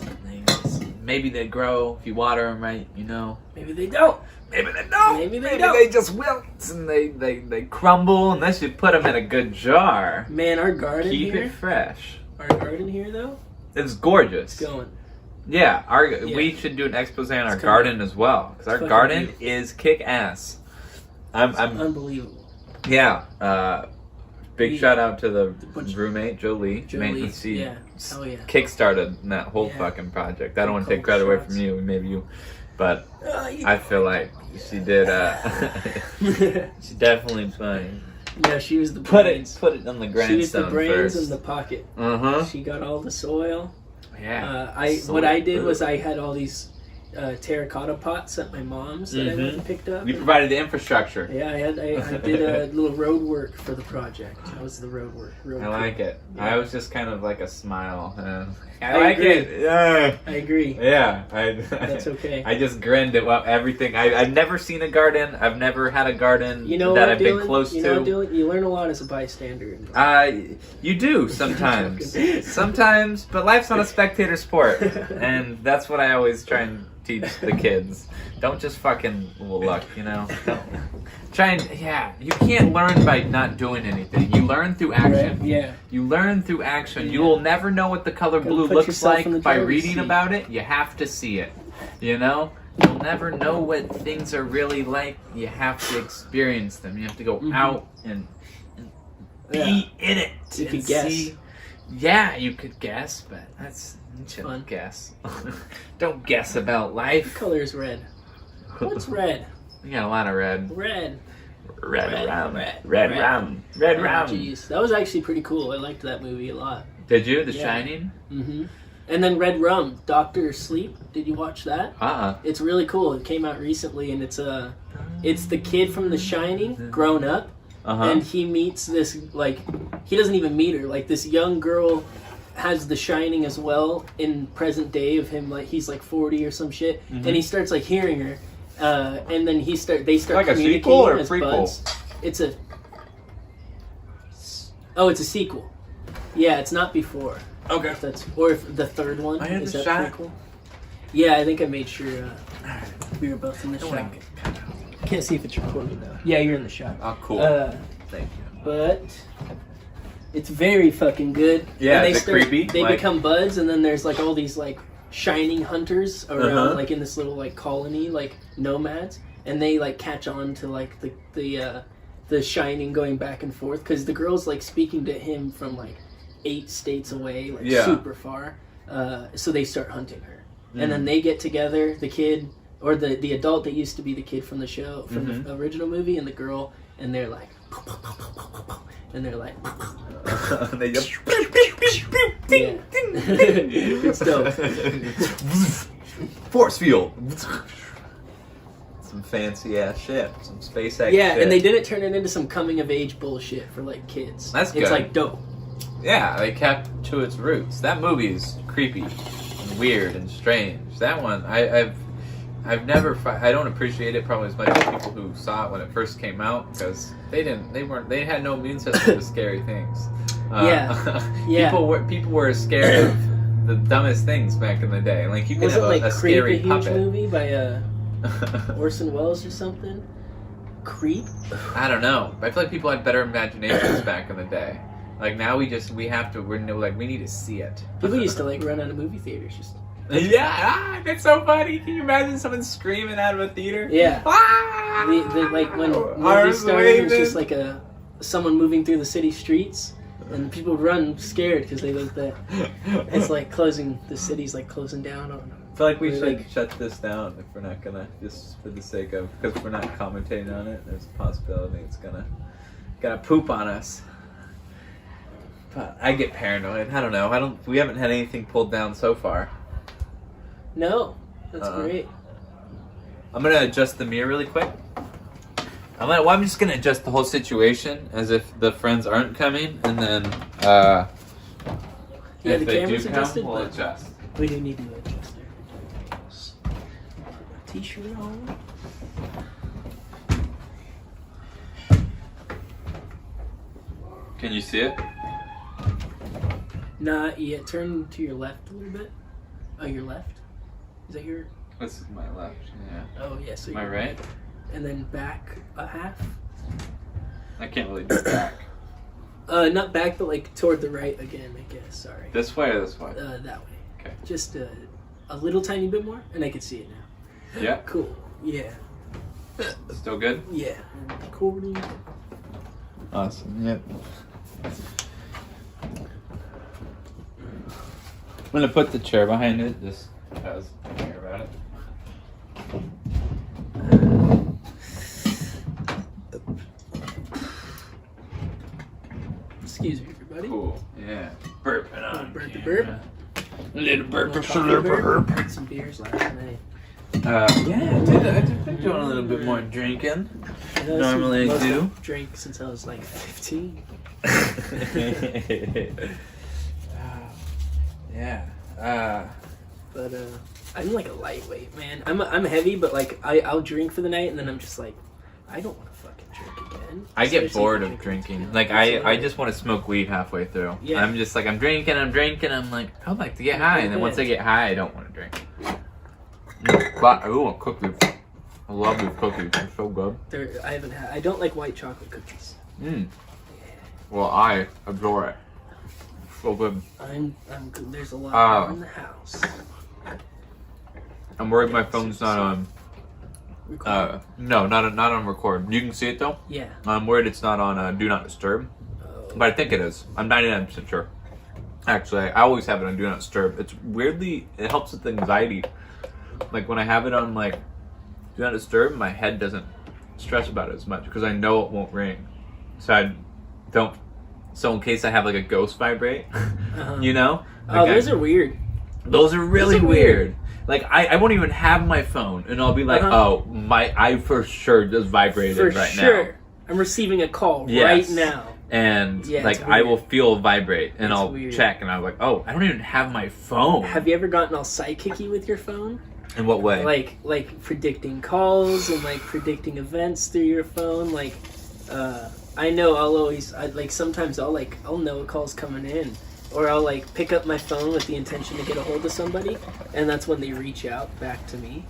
Maybe they grow if you water them right. You know. Maybe they don't. Maybe they don't. Maybe Maybe don't. they just wilt and they crumble unless you put them in a good jar. Man, our garden Keep here. it fresh. Our garden here, though. It's gorgeous. It's going. Yeah, we should do an expose on our garden as well because our garden is kick ass. I'm unbelievable. Yeah. Big shout out to the roommate Jolie. Maintenance. She kickstarted that whole fucking project. I don't want to take credit away from you, maybe you, but I feel like she did. She definitely played. Yeah, she was the brains. Put it on the grindstone. She was the brains in the pocket. She got all the soil. Yeah. What I did was I had all these terracotta pots at my mom's that I went and picked up. You provided the infrastructure. Yeah, I did a little road work for the project. That was the road work. I like it. Yeah. I was just kind of like a smile. I like like agree. it. Yeah. I agree. Yeah. That's okay. I just grinned at everything. I've never seen a garden. I've never had a garden that I've been close to. You learn a lot as a bystander. You do sometimes. Sometimes, but life's not a spectator sport. And that's what I always try and teach the kids. Don't just fucking look, you know? Don't. Try and, you can't learn by not doing anything. You learn through action. Right? Yeah. You learn through action. You will never know what the color blue looks like by reading about it. You have to see it. You know? You'll never know what things are really like. You have to experience them. You have to go out and be in it. You could guess. Yeah, you could guess, but that's fun. Guess. Don't guess about life. What color is red? What's red? You got a lot of red. Red. Red rum. Jeez, that was actually pretty cool. I liked that movie a lot. Did you? The Yeah. Shining? Mm-hmm. And then Red Rum, Doctor Sleep. Did you watch that? It's really cool. It came out recently, and it's the kid from The Shining grown up, and he meets this he doesn't even meet her. Like this young girl has The Shining as well in present day of him. Like he's like 40 or some shit, and he starts like hearing her, and then they start Like a communicating sequel or a as prequel? buds. It's a sequel. Yeah, it's not before. Okay. If that's or if the third one I had is the that shot. prequel. Yeah, I think I made sure we were both in the shot. Can't see if it's recording though. Yeah, you're in the shot. Oh, cool. Thank you. But it's very fucking good. Yeah, and is it creepy? They Like- become buds, and then there's like all these like shining hunters around, like in this little like colony, like nomads, and they like catch on to like the shining going back and forth because the girl's like speaking to him from like 8 states away, like super far. So they start hunting her, and then they get together, the kid or the adult that used to be the kid from the show, from the original movie, and the girl, and they're like, and they're like, They just yeah. It's dope. force field. Some fancy ass shit. Some SpaceX Yeah, shit. and they didn't turn it into some coming of age bullshit for like kids. That's It's good. like dope. Yeah, they kept to its roots. That movie is creepy and weird and strange. That one, I've never. I don't appreciate it probably as much as people who saw it when it first came out because they had no immune system to scary things. Yeah. People were scared of the dumbest things back in the day. Like you can Was have it like a Creep, scary a huge puppet. movie by Orson Welles or something? Creep? I don't know. I feel like people had better imaginations back in the day. Like now we need to see it. People used to like run out of movie theaters. Just That's so funny. Can you imagine someone screaming out of a theater? yeah. Ah! Like when movies Arms started, it was waving. just like someone moving through the city streets, and people would run scared because they think that it's like the city's like closing down on them. I feel like we Or, should like- shut this down if we're not gonna, just for the sake of, because we're not commentating on it. There's a possibility it's gonna poop on us. But I get paranoid. I don't know. We haven't had anything pulled down so far. No, that's great. I'm gonna adjust the mirror really quick. I'm just gonna adjust the whole situation as if the friends aren't coming, and then Yeah, if the they camera's do adjusted, come, we'll but adjust. we do need to adjust there. T-shirt on. Can you see it? Not yet. Turn to your left a little bit. Oh, your left? Is that your? This is my left. Yeah. Oh, yeah. So Am I you're right? And then back a half. I can't really do back. Not back, but like toward the right again. I guess. Sorry. This way or this way? That way. Okay. Just a little tiny bit more, and I can see it now. Yeah. Cool. Yeah. Still good? Yeah. Recording. Awesome. Yep. I'm gonna put the chair behind it just because I care about it. Excuse me, everybody. Cool. Yeah. Burping on. Burp the camera. burp. A little burp. Little coffee burp. Had some beers last night. Yeah, I did been doing a little bit more drinking. Normally I do. Drink since I was like 15. Yeah. But I'm like a lightweight, man. I'm heavy, but like I'll drink for the night, and then I'm just like, I don't want to fucking drink again. I get Especially bored if of I'm drinking. too Like much. I just want to smoke weed halfway through. Yeah. I'm just like I'm drinking. I'm like I'd like to get high, and then once I get high, I don't want to drink. But I want cookies. I love these cookies. They're so good. I don't like white chocolate cookies. Well, I adore it. So good. I'm good. There's a lot in the house. I'm worried my phone's not on. Record. No, not on record. You can see it though. Yeah. I'm worried it's not on Do Not Disturb, but I think it is. I'm 99% sure. Actually, I always have it on Do Not Disturb. It helps with anxiety. Like when I have it on like Do Not Disturb, my head doesn't stress about it as much because I know it won't ring. So I don't. So in case I have like a ghost vibrate, you know. Oh, those are weird. Those are really weird. Like I won't even have my phone, and I'll be like, oh, I for sure just vibrated right now. I'm receiving a call right now. And like I will feel vibrate, and I'll check, and I'm like, oh, I don't even have my phone. Have you ever gotten all psychic-y with your phone? In what way? Like predicting calls and like predicting events through your phone. Like, I know sometimes I'll know a call's coming in, or I'll like pick up my phone with the intention to get a hold of somebody, and that's when they reach out back to me.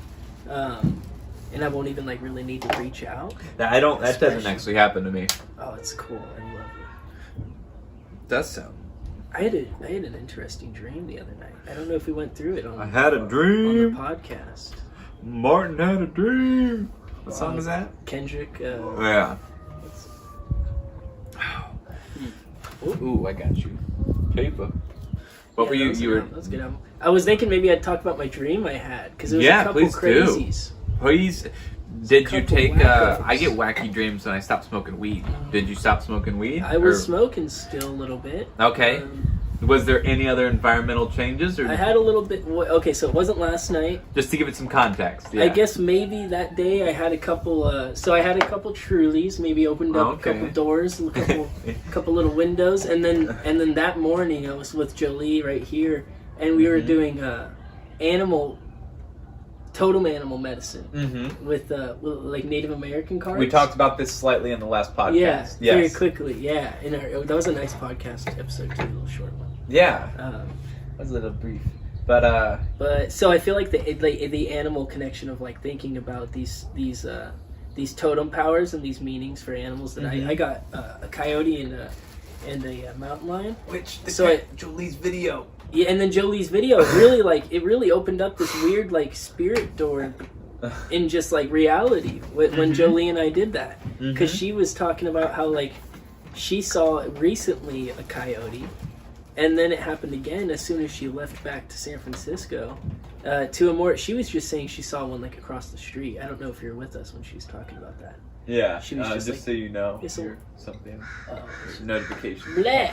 And I won't even like really need to reach out. That doesn't actually happen to me. Oh, it's cool. I love it. Does sound. I had an interesting dream the other night. I don't know if we went through it on. I had a dream on the podcast. Martin had a dream. What song is that? Kendrick. Yeah. Ooh, I got you. Paper. What were you? You were. That's a good album. I was thinking maybe I'd talk about my dream I had because it was a couple crazies. Please. Did you take? I get wacky dreams when I stop smoking weed. Did you stop smoking weed? I was smoking still a little bit. Okay. Was there any other environmental changes? Or I had a little bit. Okay, so it wasn't last night. Just to give it some context. Yeah. I guess maybe that day I had a couple. So I had a couple Trulies. Maybe opened up a couple doors, a couple little windows, and then that morning I was with Jolie right here, and we were doing totem animal medicine with like Native American cards. We talked about this slightly in the last podcast. Yeah, very quickly. Yeah, that was a nice podcast episode too, a little short one. Yeah, that was a little brief, but so I feel like the animal connection of like thinking about these totem powers and these meanings for animals that I got a coyote and a mountain lion. Jolie's video. Yeah, and then Jolie's video really opened up this weird like spirit door in just like reality when Jolie and I did that, because she was talking about how like she saw recently a coyote, and then it happened again as soon as she left back to San Francisco she was just saying she saw one like across the street. I don't know if you're with us when she was talking about that. Yeah, she was just like, so you know, something notification. Blah.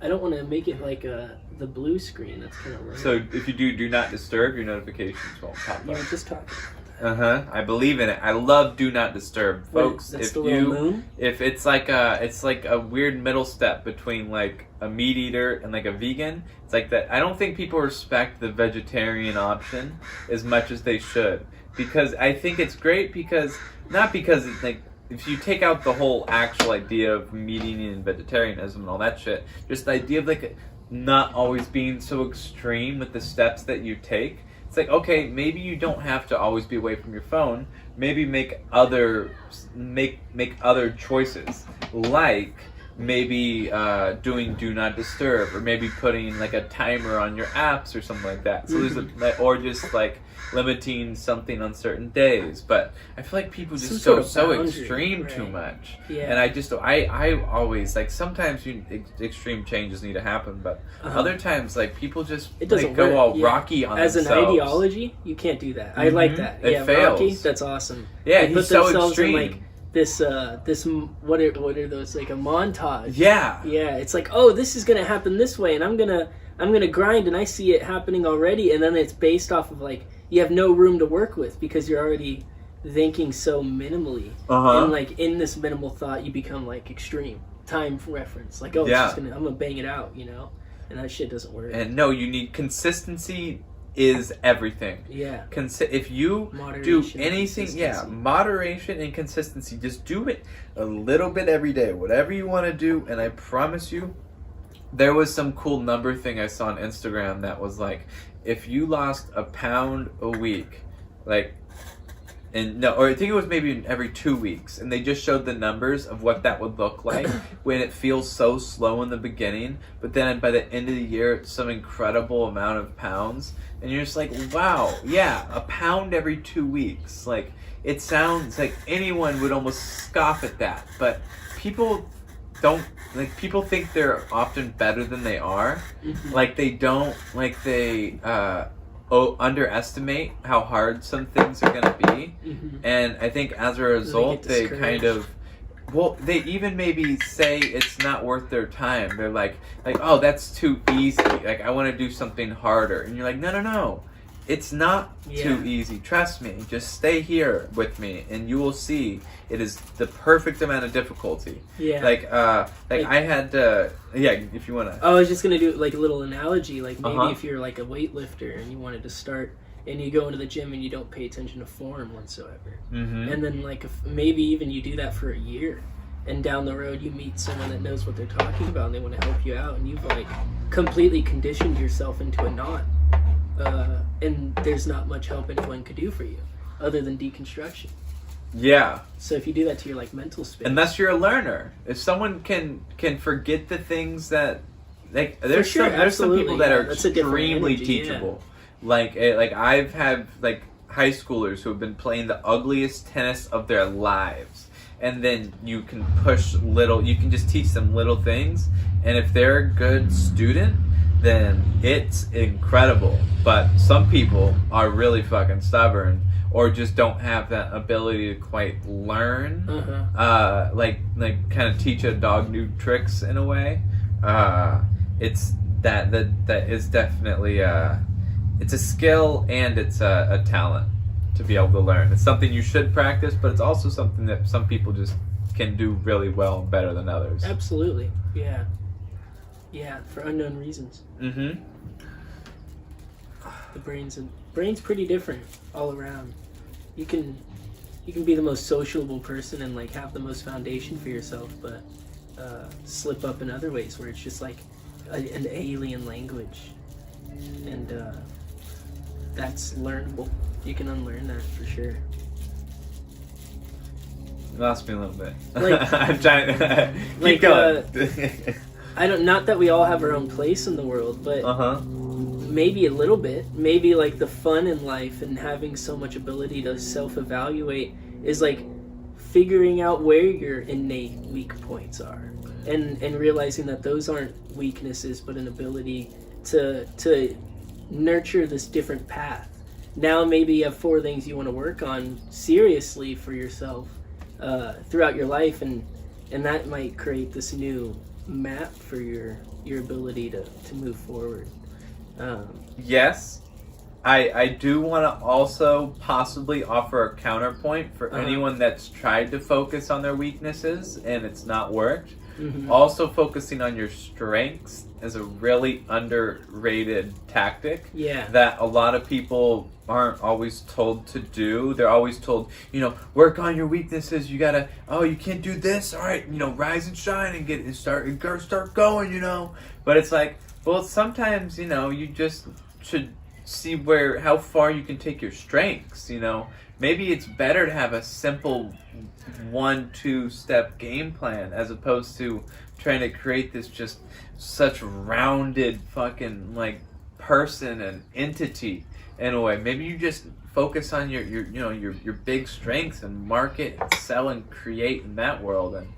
I don't want to make it like the blue screen. That's kind of weird. So if you do not disturb, your notifications won't pop up. You were just talking. I believe in it. I love do not disturb, folks. That's the little moon? If it's like a weird middle step between like a meat eater and like a vegan, it's like that. I don't think people respect the vegetarian option as much as they should, because I think it's great not because it's like, if you take out the whole actual idea of meat eating and vegetarianism and all that shit, just the idea of like not always being so extreme with the steps that you take. It's like, okay, maybe you don't have to always be away from your phone. Maybe make other choices, like maybe doing do not disturb, or maybe putting like a timer on your apps or something like that. So or just like limiting something on certain days. But I feel like people just go so extreme too much. Yeah. And I always like, sometimes extreme changes need to happen, but other times like people just go all rocky on as themselves. An ideology. You can't do that. I like that. It fails. Rocky, that's awesome. Yeah, he's so extreme. In, like, this what are those, like a montage? Yeah. Yeah, it's like, oh, this is gonna happen this way, and I'm gonna grind, and I see it happening already, and then it's based off of like, you have no room to work with because you're already thinking so minimally. And like in this minimal thought, you become like extreme time reference. Like, oh, I'm gonna bang it out, you know, and that shit doesn't work. And no, you need consistency. Is everything. Yeah. If you do anything, moderation and consistency. Just do it a little bit every day, whatever you want to do. And I promise you, there was some cool number thing I saw on Instagram that was like, if you lost a pound a week, like, or I think it was maybe every 2 weeks, and they just showed the numbers of what that would look like when it feels so slow in the beginning, but then by the end of the year, it's some incredible amount of pounds, and you're just like, wow, yeah, a pound every 2 weeks. Like, it sounds like anyone would almost scoff at that, but people don't, like, people think they're often better than they are. Like, they don't, like, underestimate how hard some things are gonna be, and I think as a result they kind of. Well, they even maybe say it's not worth their time. They're like, oh, that's too easy. Like, I want to do something harder. And you're like, no. It's not too easy. Trust me. Just stay here with me, and you will see it is the perfect amount of difficulty. Yeah. Like I had to, if you want to. I was just going to do like a little analogy. Like maybe if you're like a weightlifter and you wanted to start and you go into the gym and you don't pay attention to form whatsoever. And then like maybe even you do that for a year, and down the road you meet someone that knows what they're talking about and they want to help you out, and you've like completely conditioned yourself into a knot, and there's not much help anyone could do for you other than deconstruction. Yeah. So if you do that to your like mental space, unless you're a learner, if someone can forget the things that like there's some people that are extremely teachable. Like I've had like high schoolers who have been playing the ugliest tennis of their lives, and then you can you can just teach them little things, and if they're a good student, then it's incredible. But some people are really fucking stubborn, or just don't have that ability to quite learn, like kind of teach a dog new tricks in a way. It's that is definitely it's a skill, and it's a talent to be able to learn. It's something you should practice, but it's also something that some people just can do really well, better than others. Absolutely, yeah, for unknown reasons. The brain's pretty different all around. You can be the most sociable person and like have the most foundation for yourself, but slip up in other ways where it's just like an alien language, and that's learnable. You can unlearn that for sure. You lost me a little bit. Like, I'm trying to keep going. Not that we all have our own place in the world, but maybe a little bit. Maybe like the fun in life and having so much ability to self-evaluate is like figuring out where your innate weak points are, and realizing that those aren't weaknesses but an ability to nurture this different path. Now maybe you have 4 things you want to work on seriously for yourself throughout your life, and that might create this new map for your ability to move forward. Yes, I do want to also possibly offer a counterpoint for anyone that's tried to focus on their weaknesses and it's not worked. Also focusing on your strengths is a really underrated tactic that a lot of people aren't always told to do. They're always told, work on your weaknesses. You gotta, you can't do this. All right, rise and shine and start going, But it's like, well, sometimes, you just should see how far you can take your strengths, Maybe it's better to have a simple 1-2 step game plan as opposed to trying to create this just such rounded fucking like person and entity in a way. Maybe you just focus on your big strengths and market and sell and create in that world and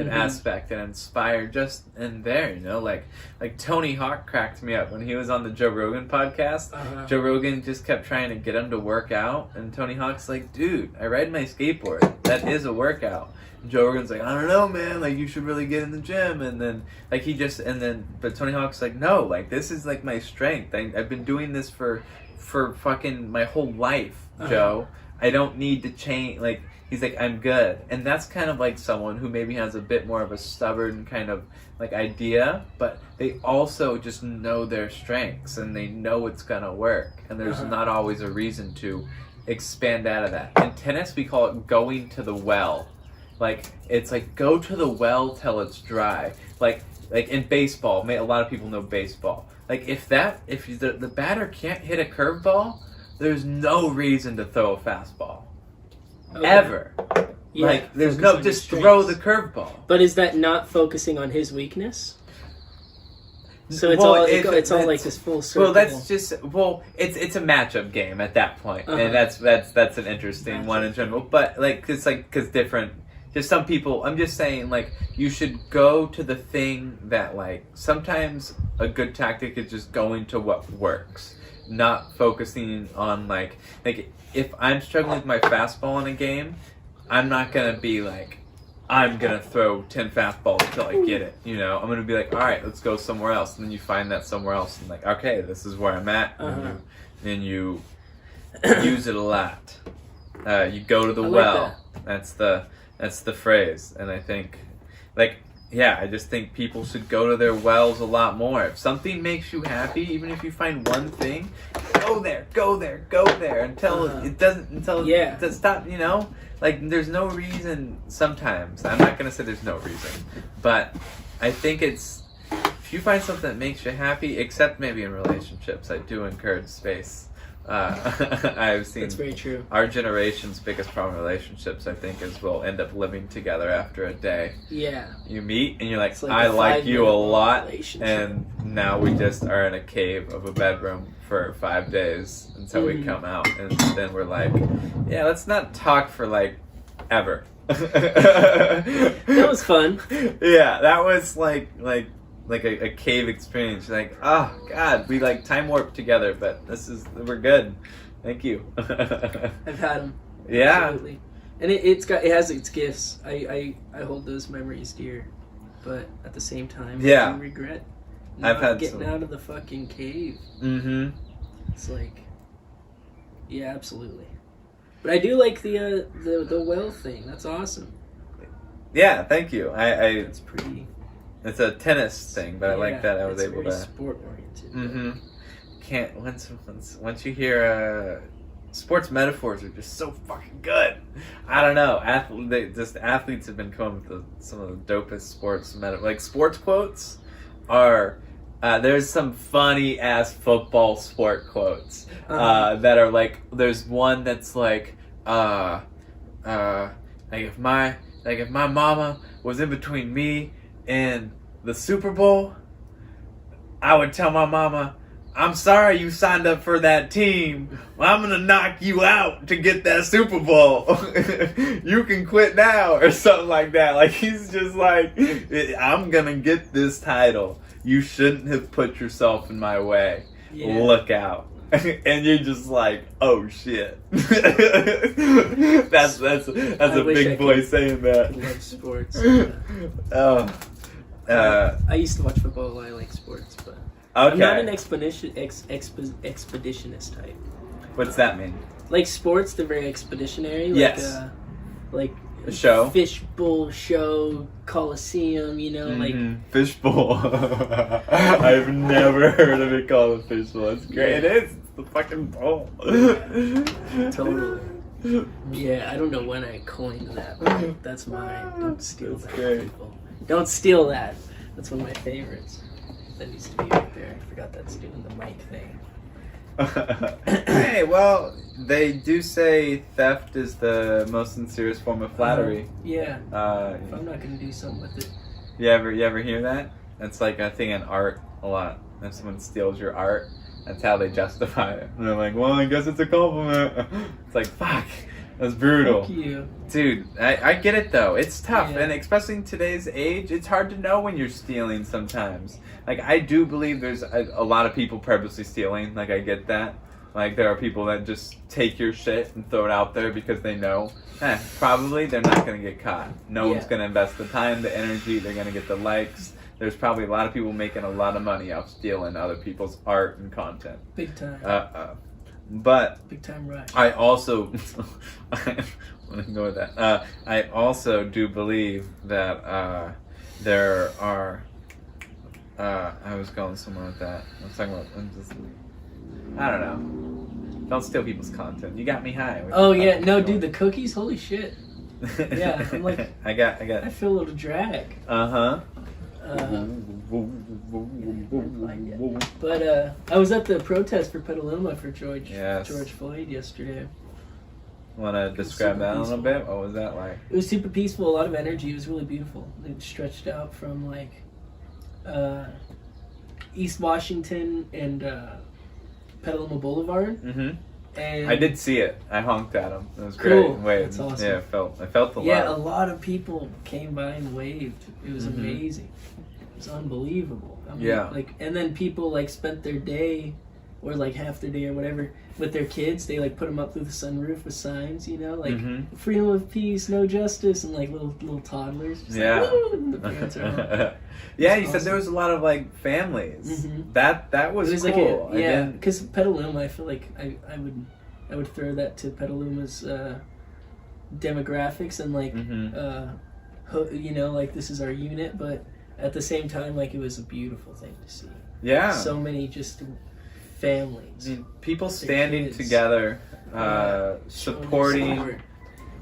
aspect and inspire just in there, like Tony Hawk cracked me up when he was on the Joe Rogan podcast. Joe Rogan just kept trying to get him to work out, and Tony Hawk's like, dude, I ride my skateboard, that is a workout. And Joe Rogan's like, I don't know, man, like you should really get in the gym. And then like but Tony Hawk's like, no, like this is like my strength. I've been doing this for fucking my whole life, Joe. I don't need to change. Like, he's like, I'm good. And that's kind of like someone who maybe has a bit more of a stubborn kind of like idea, but they also just know their strengths and they know it's gonna work. And there's not always a reason to expand out of that. In tennis, we call it going to the well. Like, it's like, go to the well till it's dry. Like in baseball, a lot of people know baseball. Like, if the batter can't hit a curveball, there's no reason to throw a fastball. Ever. Yeah, like, there's no, just throw the curveball. But is that not focusing on his weakness? So it's all like this full circle. Well, it's a matchup game at that point, and that's an interesting one in general. But like, it's like because just some people, I'm just saying, like, you should go to the thing that, like, sometimes a good tactic is just going to what works, not focusing on, like if I'm struggling with my fastball in a game, I'm not going to be like, I'm going to throw 10 fastballs until I get it, you know? I'm going to be like, all right, let's go somewhere else. And then you find that somewhere else and like, okay, this is where I'm at. And then you use it a lot. You go to the well. That's the phrase. And I think, like, yeah, I just think people should go to their wells a lot more. If something makes you happy, even if you find one thing, go there until it doesn't stop, you know? Like, there's no reason sometimes. I'm not going to say there's no reason. But I think it's, if you find something that makes you happy, except maybe in relationships, I do encourage space. I've seen that's very true. Our generation's biggest problem in relationships, I think, is we'll end up living together after a day. Yeah. You meet and you're like It's like I a like you a lot, relationship. and now we just are in a cave of a bedroom for 5 days until we come out, and then we're like, yeah, let's not talk for like ever. That was fun. Yeah, that was like a cave experience. Like, oh god, we like time warp together, but we're good. Thank you. I've had them. Yeah. Absolutely. And it has its gifts. I hold those memories dear, but at the same time, yeah, I do regret I've had getting out of the fucking cave. Mm-hmm. It's like, yeah, absolutely. But I do like the well thing. That's awesome. Yeah, thank you. It's pretty. It's a tennis thing, but I like that I was able to. Sport oriented. Mm-hmm. Can't once you hear sports metaphors are just so fucking good. I don't know. Athletes have been coming with some of the dopest sports like sports quotes are. There's some funny ass football sport quotes that are like. There's one that's like if my mama was in between me and the Super Bowl, I would tell my mama, I'm sorry you signed up for that team. I'm going to knock you out to get that Super Bowl. You can quit now, or something like that. Like, he's just like, I'm going to get this title. You shouldn't have put yourself in my way. Yeah. Look out. And you're just like, oh shit. that's a big boy saying that. I love sports. I used to watch football. I like sports, but I'm not an expeditionist type. What's that mean? Like sports, they're very expeditionary. Like, yes. Like a show, fishbowl show, Coliseum. You know, like fishbowl. I've never heard of it called a fishbowl. It's great. It is. It's the fucking bowl. Totally. Yeah, I don't know when I coined that, but that's mine. Don't steal that, people. Don't steal that. That's one of my favorites. That needs to be right there. I forgot that's doing the mic thing. Hey, well, they do say theft is the most sincerest form of flattery. Yeah. If I'm not gonna do something with it. You ever hear that? That's like a thing in art a lot. If someone steals your art, that's how they justify it. And they're like, well, I guess it's a compliment. It's like, fuck. That's brutal. Fuck you. Dude, I get it though. It's tough. Yeah. And especially in today's age, it's hard to know when you're stealing sometimes. Like, I do believe there's a lot of people purposely stealing. Like, I get that. Like, there are people that just take your shit and throw it out there because they know, probably they're not going to get caught. No one's going to invest the time, the energy. They're going to get the likes. There's probably a lot of people making a lot of money off stealing other people's art and content. Big time. But big time rush. I also I want to go with that. I also do believe that there are. I was going somewhere with that. I'm talking about. I don't know. Don't steal people's content. You got me high. Oh yeah, no, dude, the cookies. Holy shit. Yeah, I'm like. I got. I feel a little drag. But I was at the protest for Petaluma for George Floyd yesterday. Want to describe that a little bit? What was that like? It was super peaceful, a lot of energy. It was really beautiful. It stretched out from like East Washington and Petaluma Boulevard. And I did see it. I honked at him. It was Cool. great. Wait, That's awesome. Yeah, I felt the yeah, a love. lot of people came by and waved. It was Mhm. amazing. It was unbelievable. I mean, Yeah. Like, and then people like spent their day, or like half their day or whatever, with their kids. They like put them up through the sunroof with signs, you know, like Mhm. freedom of peace, no justice, and like little toddlers. Just Yeah. Like, woo, and the parents are home. Yeah, It's you said there was a lot of like families. Mhm. That was It was cool. like yeah, because Petaluma, I feel like I would throw that to Petaluma's demographics and like you know, like this is our unit, but at the same time, like it was a beautiful thing to see. Yeah. So many just families. I mean, people standing kids. together, Showing supporting. support.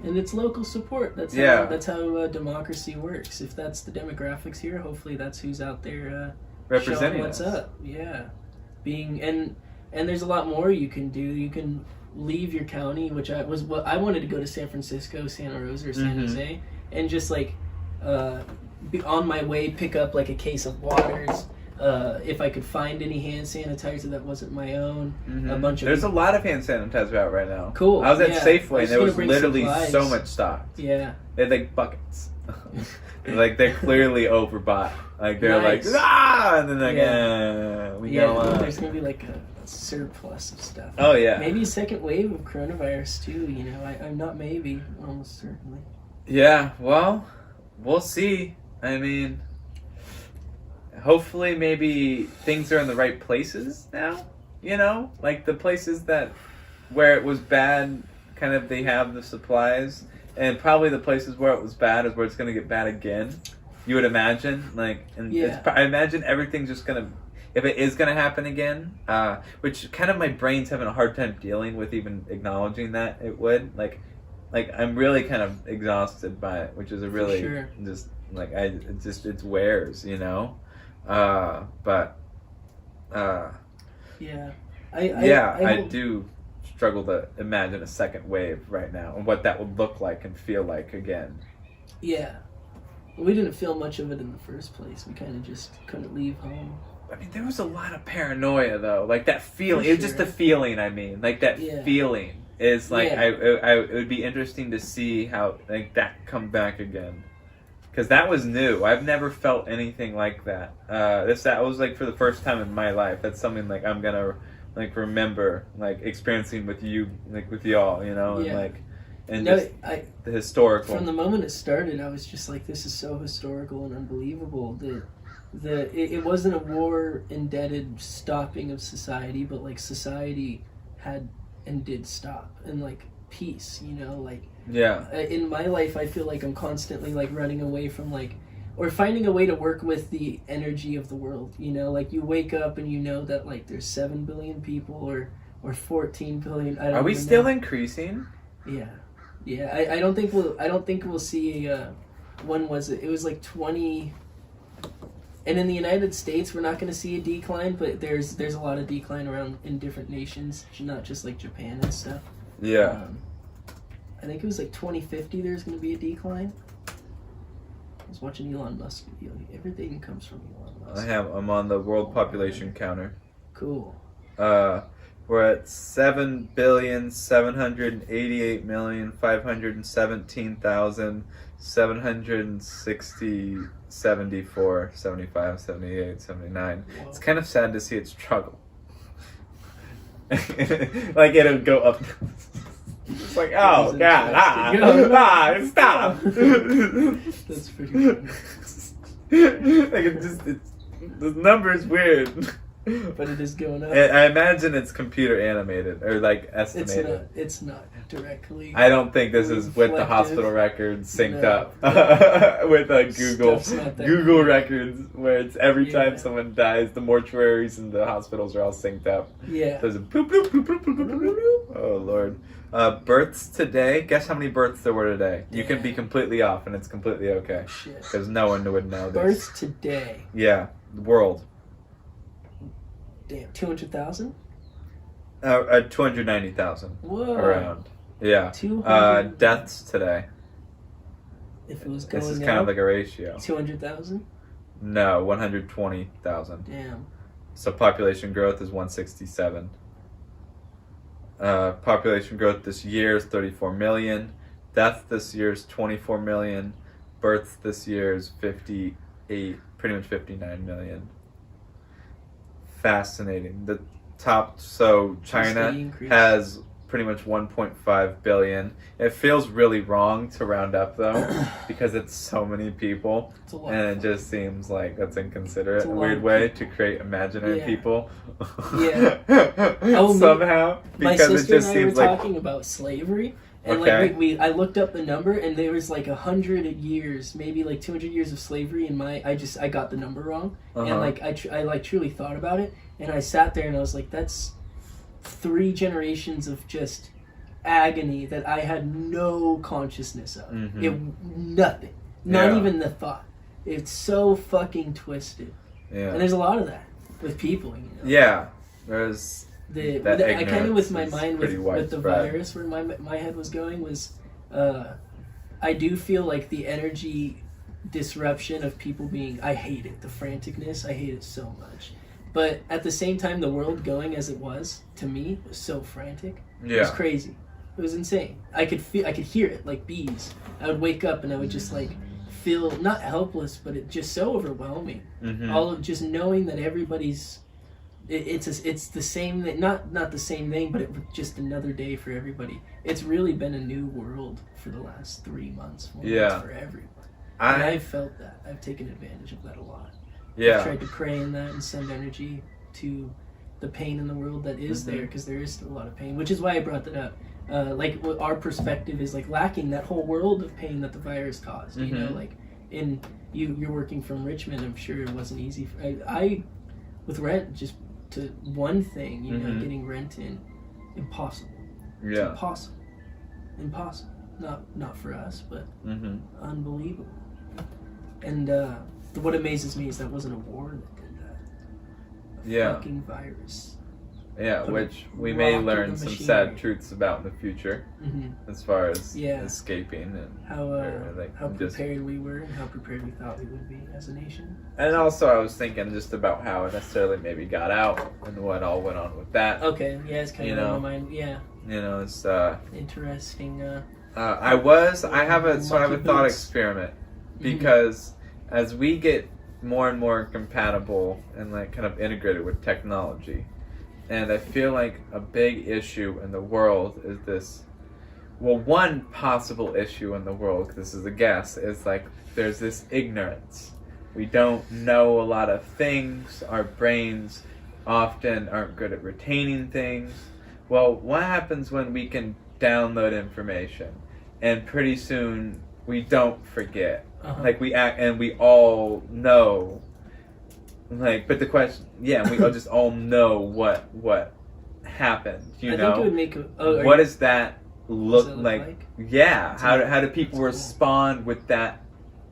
And it's local support. That's Yeah. how, that's how democracy works. If that's the demographics here, hopefully that's who's out there Representing showing what's us. up. Yeah, being and there's a lot more you can do. You can leave your county, which I wanted to go to San Francisco, Santa Rosa, or San Jose, and just like be on my way, pick up like a case of waters. If I could find any hand sanitizer that wasn't my own, a bunch of There's a lot of hand sanitizer out right now. Cool. I was at Yeah. Safeway I and there was gonna bring literally supplies. so much stock. yeah. They had like buckets. Like they're clearly overbought. Like they're Nice. like and then like we got a Yeah, lot. there's gonna be like a surplus of stuff. Oh yeah. Maybe a second wave of coronavirus too. You know, I'm not maybe, almost certainly. Yeah. Well, we'll see. I mean, hopefully, maybe things are in the right places now. You know, like the places that where it was bad, kind of they have the supplies, and probably the places where it was bad is where it's going to get bad again. You would imagine, like, and Yeah. I imagine everything's just gonna, if it is gonna happen again, which kind of my brain's having a hard time dealing with, even acknowledging that it would, like I'm really kind of exhausted by it, which is a really sure. just like it wears, you know, but Yeah. I hope- do struggle to imagine a second wave right now and what that would look like and feel like again. Yeah. We didn't feel much of it in the first place. We kind of just couldn't leave home. I mean, there was a lot of paranoia though, like that feeling. For It was just sure. the feeling. I mean, like that Yeah. feeling is like Yeah. it would be interesting to see how like that come back again, because that was new. I've never felt anything like that. That was like for the first time in my life. That's something like I'm gonna like remember like experiencing with you, like with y'all, you know, Yeah. and like and No, just the historical. From the moment it started, I was just like, this is so historical and unbelievable. It wasn't a war indebted stopping of society, but like society had and did stop, and like peace, you know, like Yeah. in my life I feel like I'm constantly like running away from like, or finding a way to work with the energy of the world, you know, like you wake up and you know that like there's 7 billion people or 14 billion. I don't Are we even still know. increasing? Yeah, I don't think we'll see when was it? It was like 20. And in the United States, we're not going to see a decline, but there's a lot of decline around in different nations, not just like Japan and stuff. Yeah. I think it was like 2050. There's going to be a decline. I was watching Elon Musk. Everything comes from Elon Musk. I'm on the world population counter. Cool. We're at 7,788,517,760, 74, 75, 78, 79. Whoa. It's kind of sad to see it struggle. Like it'll go up. It's like, oh god, stop. That's pretty funny. Like the number's weird. But it is going up. I imagine it's computer animated or like estimated. It's not directly. I don't think this is with the reflective. hospital records synced No. up with Stuff's not that Google good. records, where it's every Yeah. time someone dies, the mortuaries and the hospitals are all synced up. Yeah. There's a boop, boop, boop, boop, boop, boop, boop, boop. Oh Lord. Births today. Guess how many births there were today? You can be completely off, and it's completely okay Shit. because no one would know this. Births today. Yeah, the world. Damn, 200,000? 290,000 Whoa. around. Yeah. 200. Deaths today. If it was going This is up, kind of like a ratio. 200,000? No, 120,000. Damn. So population growth is 167. Population growth this year is 34 million. Death this year is 24 million. Births this year is 58, pretty much 59 million. Fascinating. The top, so China has pretty much 1.5 billion. It feels really wrong to round up though, because it's so many people, and it just seems like that's inconsiderate in a weird way to create imaginary people. Yeah. Somehow, my because sister it just and I seems were like talking about slavery, and Okay. like I looked up the number, and there was like 100 years, maybe like 200 years of slavery. In my, I got the number wrong, and like I like truly thought about it, and I sat there and I was like, that's 3 generations of just agony that I had no consciousness of. Nothing, not even the thought. It's so fucking twisted. Yeah. And there's a lot of that with people, you know. Yeah, there's I kind of ignorance with my is mind pretty with the widespread. virus, where my head was going was, I do feel like the energy disruption of people being, I hate it, the franticness, I hate it so much. But at the same time, the world going as it was, to me, was so frantic. It was crazy. It was insane. I could hear it like bees. I would wake up and I would just like feel not helpless, but it just so overwhelming. All of just knowing that everybody's, it's the same thing, not the same thing, but it was just another day for everybody. It's really been a new world for the last 3 months, 4 months for everyone. And I've felt that. I've taken advantage of that a lot. I've tried to pray in that and send energy to the pain in the world that is there, because there is still a lot of pain, which is why I brought that up. Like what our perspective is like lacking that whole world of pain that the virus caused. You know, like you're working from Richmond. I'm sure it wasn't easy. I with rent, just to one thing, you know, getting rent in, impossible. Yeah, impossible. Not for us, but unbelievable. And what amazes me is that wasn't a war that did that. A fucking virus. Yeah, which we may learn some sad truths about in the future, as far as escaping and how prepared we were and how prepared we thought we would be as a nation. And also, I was thinking just about how it necessarily maybe got out and what all went on with that. Okay, yeah, it's kind of on my mind. Yeah, you know, it's interesting. I have a thought experiment, because as we get more and more compatible and like kind of integrated with technology. And I feel like a big issue in the world is this. Well, one possible issue in the world, this is a guess, is like there's this ignorance. We don't know a lot of things. Our brains often aren't good at retaining things. Well, what happens when we can download information and pretty soon we don't forget? Like we act and we all know. Like, but the question, we all just all know what happened. You know, think it would make what does that look like? Yeah, how do people respond with that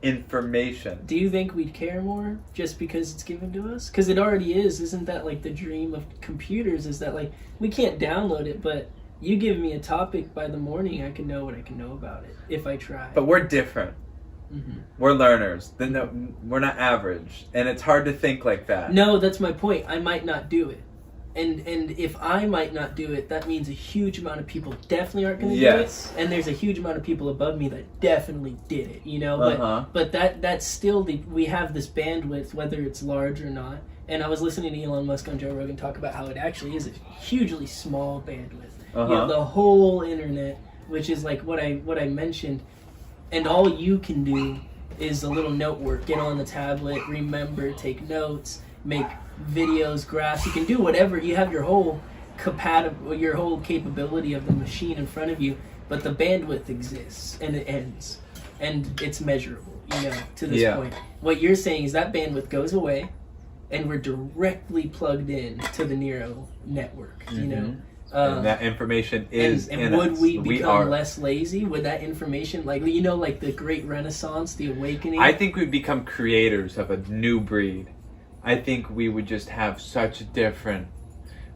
information? Do you think we'd care more just because it's given to us? Because it already is. Isn't that like the dream of computers? Is that like we can't download it, but you give me a topic by the morning, I can know what I can know about it if I try. But we're different. We're learners. We're not average, and it's hard to think like that. No, that's my point. I might not do it, and if I might not do it, that means a huge amount of people definitely aren't going to do it, and there's a huge amount of people above me that definitely did it. You know, but that's still we have this bandwidth, whether it's large or not. And I was listening to Elon Musk on Joe Rogan talk about how it actually is a hugely small bandwidth. You know, the whole internet, which is like what I mentioned. And all you can do is a little note work. Get on the tablet, remember, take notes, make videos, graphs. You can do whatever. You have your whole capability of the machine in front of you, but the bandwidth exists and it ends. And it's measurable, you know, to this point. What you're saying is that bandwidth goes away and we're directly plugged in to the Nero network, you know. And that information is and would we become less lazy? Would that information, like, you know, like the Great Renaissance, the Awakening? I think we'd become creators of a new breed. I think we would just have such a different,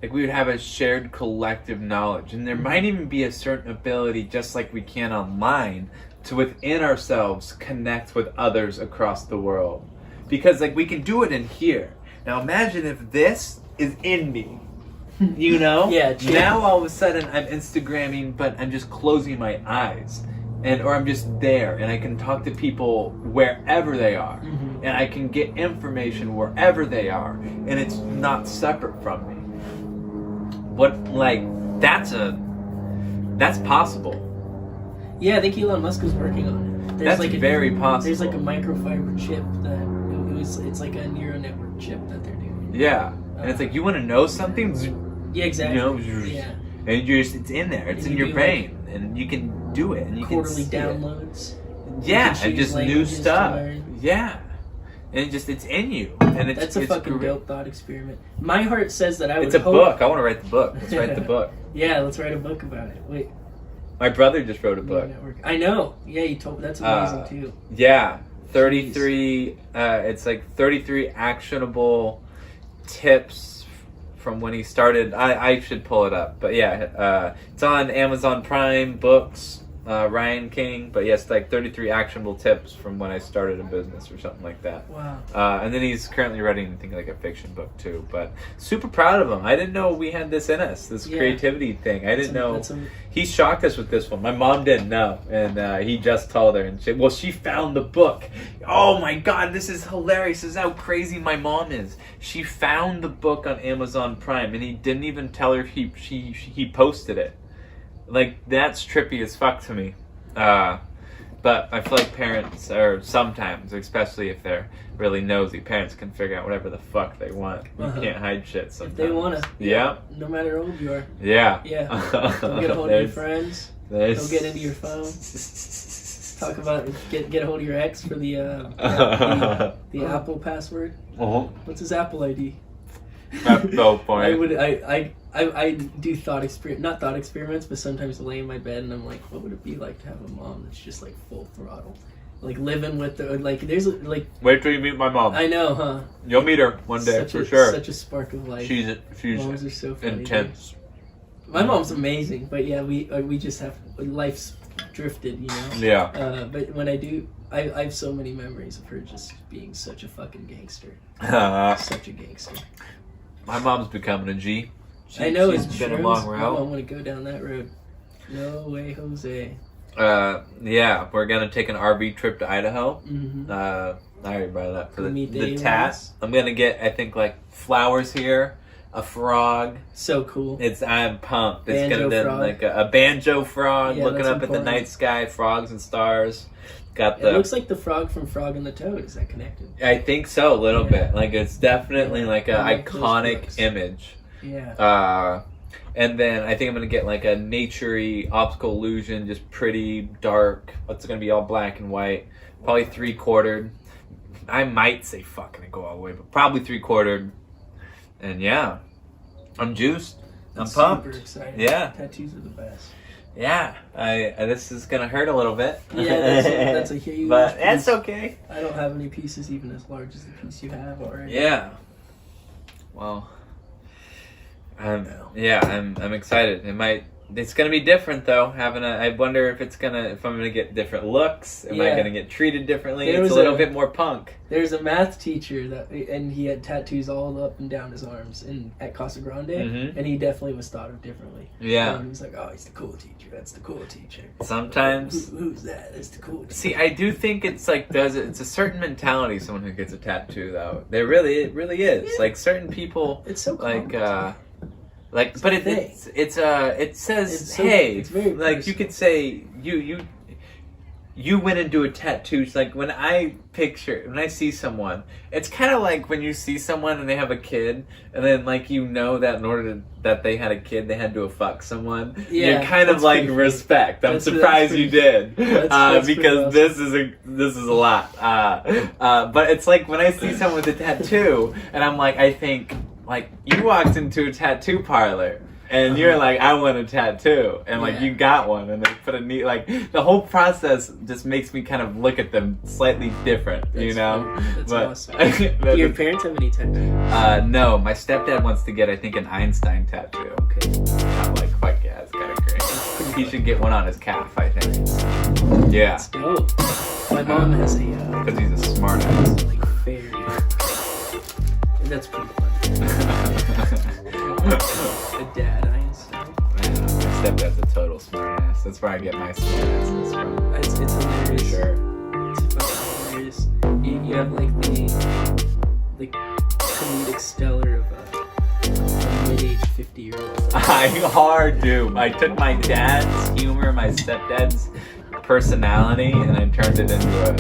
like we would have a shared collective knowledge. And there might even be a certain ability, just like we can online, to within ourselves connect with others across the world. Because like we can do it in here. Now imagine if this is in me. You know? Yeah, chill. Now all of a sudden I'm Instagramming, but I'm just closing my eyes. Or I'm just there, and I can talk to people wherever they are. Mhm. And I can get information wherever they are. And it's not separate from me. That's possible. Yeah, I think Elon Musk was working on it. That's very possible. There's like a microfiber chip that it's like a neural network chip that they're doing. Yeah. And it's like, you want to know something? Yeah, exactly. You know, yeah. and it's in there. It's And in you your do, brain. And you can do it. And you Quarterly can see it. downloads. Yeah, You can and choose just new languages to stuff. learn. Yeah. And it's in you. And That's a it's fucking great. dope thought experiment. My heart says that I would It's a hope... book. I want to write the book. Let's write the book. Yeah, let's write a book about it. Wait. My brother just wrote a book. Network. I know. Yeah, you told me. That's amazing too. Yeah. 33, it's like 33 actionable tips from when he started. I should pull it up. But yeah, it's on Amazon Prime Books, Ryan King. But yes, like 33 actionable tips from when I started a business or something like that. Wow. And then he's currently writing, I think, like a fiction book too. But super proud of him. I didn't know we had this in us, this creativity thing. I didn't know. He shocked us with this one. My mom didn't know, and he just told her, and she found the book. Oh my God, this is hilarious! This is how crazy my mom is. She found the book on Amazon Prime, and he didn't even tell her he posted it. Like, that's trippy as fuck to me. But I feel like parents, or sometimes, especially if they're really nosy, parents can figure out whatever the fuck they want. You can't hide shit sometimes. If they want to. Yeah. No matter how old you are. Yeah. Yeah. Don't get a hold of your friends. Don't get into your phone. Talk about get a hold of your ex for the Apple password. What's his Apple ID? That's so funny. I do not thought experiments, but sometimes I lay in my bed and I'm like, what would it be like to have a mom that's just like full throttle, like living with the there's like. Wait till you meet my mom. I know, huh? You'll meet her one day for sure. Such a spark of life. She's Moms are so funny, intense. Dude. My mom's amazing, but yeah, we just have life's drifted, you know. Yeah. But when I do, I have so many memories of her just being such a fucking gangster. Such a gangster. My mom's becoming a G. I know, she's been a long route. I want to go down that road. No way, Jose. Yeah, we're gonna take an RV trip to Idaho. Mm-hmm. I already brought it up for the aliens. tat. I'm gonna get, I think, like flowers here, a frog. So cool. I'm pumped. Banjo It's gonna be frog. like a banjo frog, Yeah, looking that's up at the important. night sky, frogs and stars. Got It the. looks like the frog from Frog and the Toad. Is that connected? I think so, a little Yeah. bit. Like, it's definitely like an I like those iconic books. image. Yeah. And then I think I'm gonna get like a naturey optical illusion, just pretty dark. It's gonna be all black and white, probably 3/4. I might say fucking and go all the way, but probably 3/4. And yeah, I'm juiced. I'm pumped. Super excited. Yeah. Tattoos are the best. Yeah, this is gonna hurt a little bit. Yeah, that's a huge. But piece. that's okay. I don't have any pieces even as large as the piece you have already. Yeah. Well. I'm excited. It's gonna be different though. I wonder if I'm gonna get different looks. Am I gonna get treated differently? It's a little bit more punk. There's a math teacher and he had tattoos all up and down his arms at Casa Grande, and he definitely was thought of differently. Yeah. He was like, oh, he's the cool teacher. That's the cool teacher. Sometimes. Who's that? That's the cool teacher. See, I do think it's like it's a certain mentality. Someone who gets a tattoo though, it really is. Like certain people. It's so like. common. But it says hey, it's very like personal. you could say you went into a tattoo. It's like when I see someone, it's kind of like when you see someone and they have a kid, and then like you know that in order that they had a kid, they had to have fucked someone. Yeah, you kind of that's like pretty respect. I'm That's surprised pretty- you did that's pretty because awesome. this is a lot. But it's like when I see someone with a tattoo, and I'm like, I think. Like, you walked into a tattoo parlor, and you're like, I want a tattoo. And, like, you got one, and they put a neat, like, the whole process just makes me kind of look at them slightly different, you know? That's But, awesome. Do your parents have any tattoos? no, my stepdad wants to get, I think, an Einstein tattoo. Okay. I'm like, fuck yeah, it's kind of great. He should get one on his calf, I think. Yeah. That's dope. My mom has a, Because he's a smart ass. like, fairy. And that's pretty fun. a dad Einstein. Man, my stepdad's a total smartass. That's where I get my smartasses from. It's hilarious. Sure. It's fucking hilarious. You have like the comedic stellar of a mid-aged 50-year-old. I hard do. I took my dad's humor, my stepdad's personality, and I turned it into a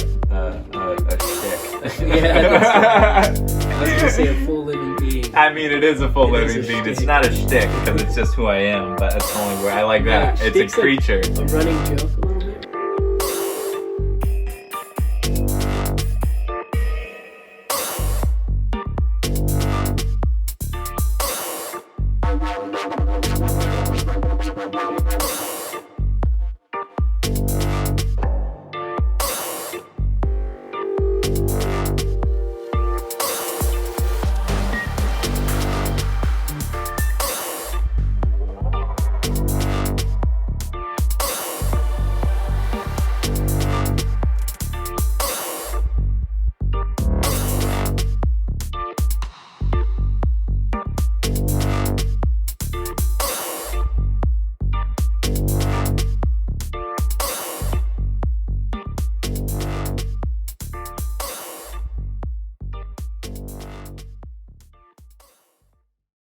shtick. Yeah, I was gonna say a full living being. I mean, it is a full It is living a being. It's shtick. not a shtick because it's just who I am, but that's the only word. I like that. Yeah, It's a shtick's creature. A running joke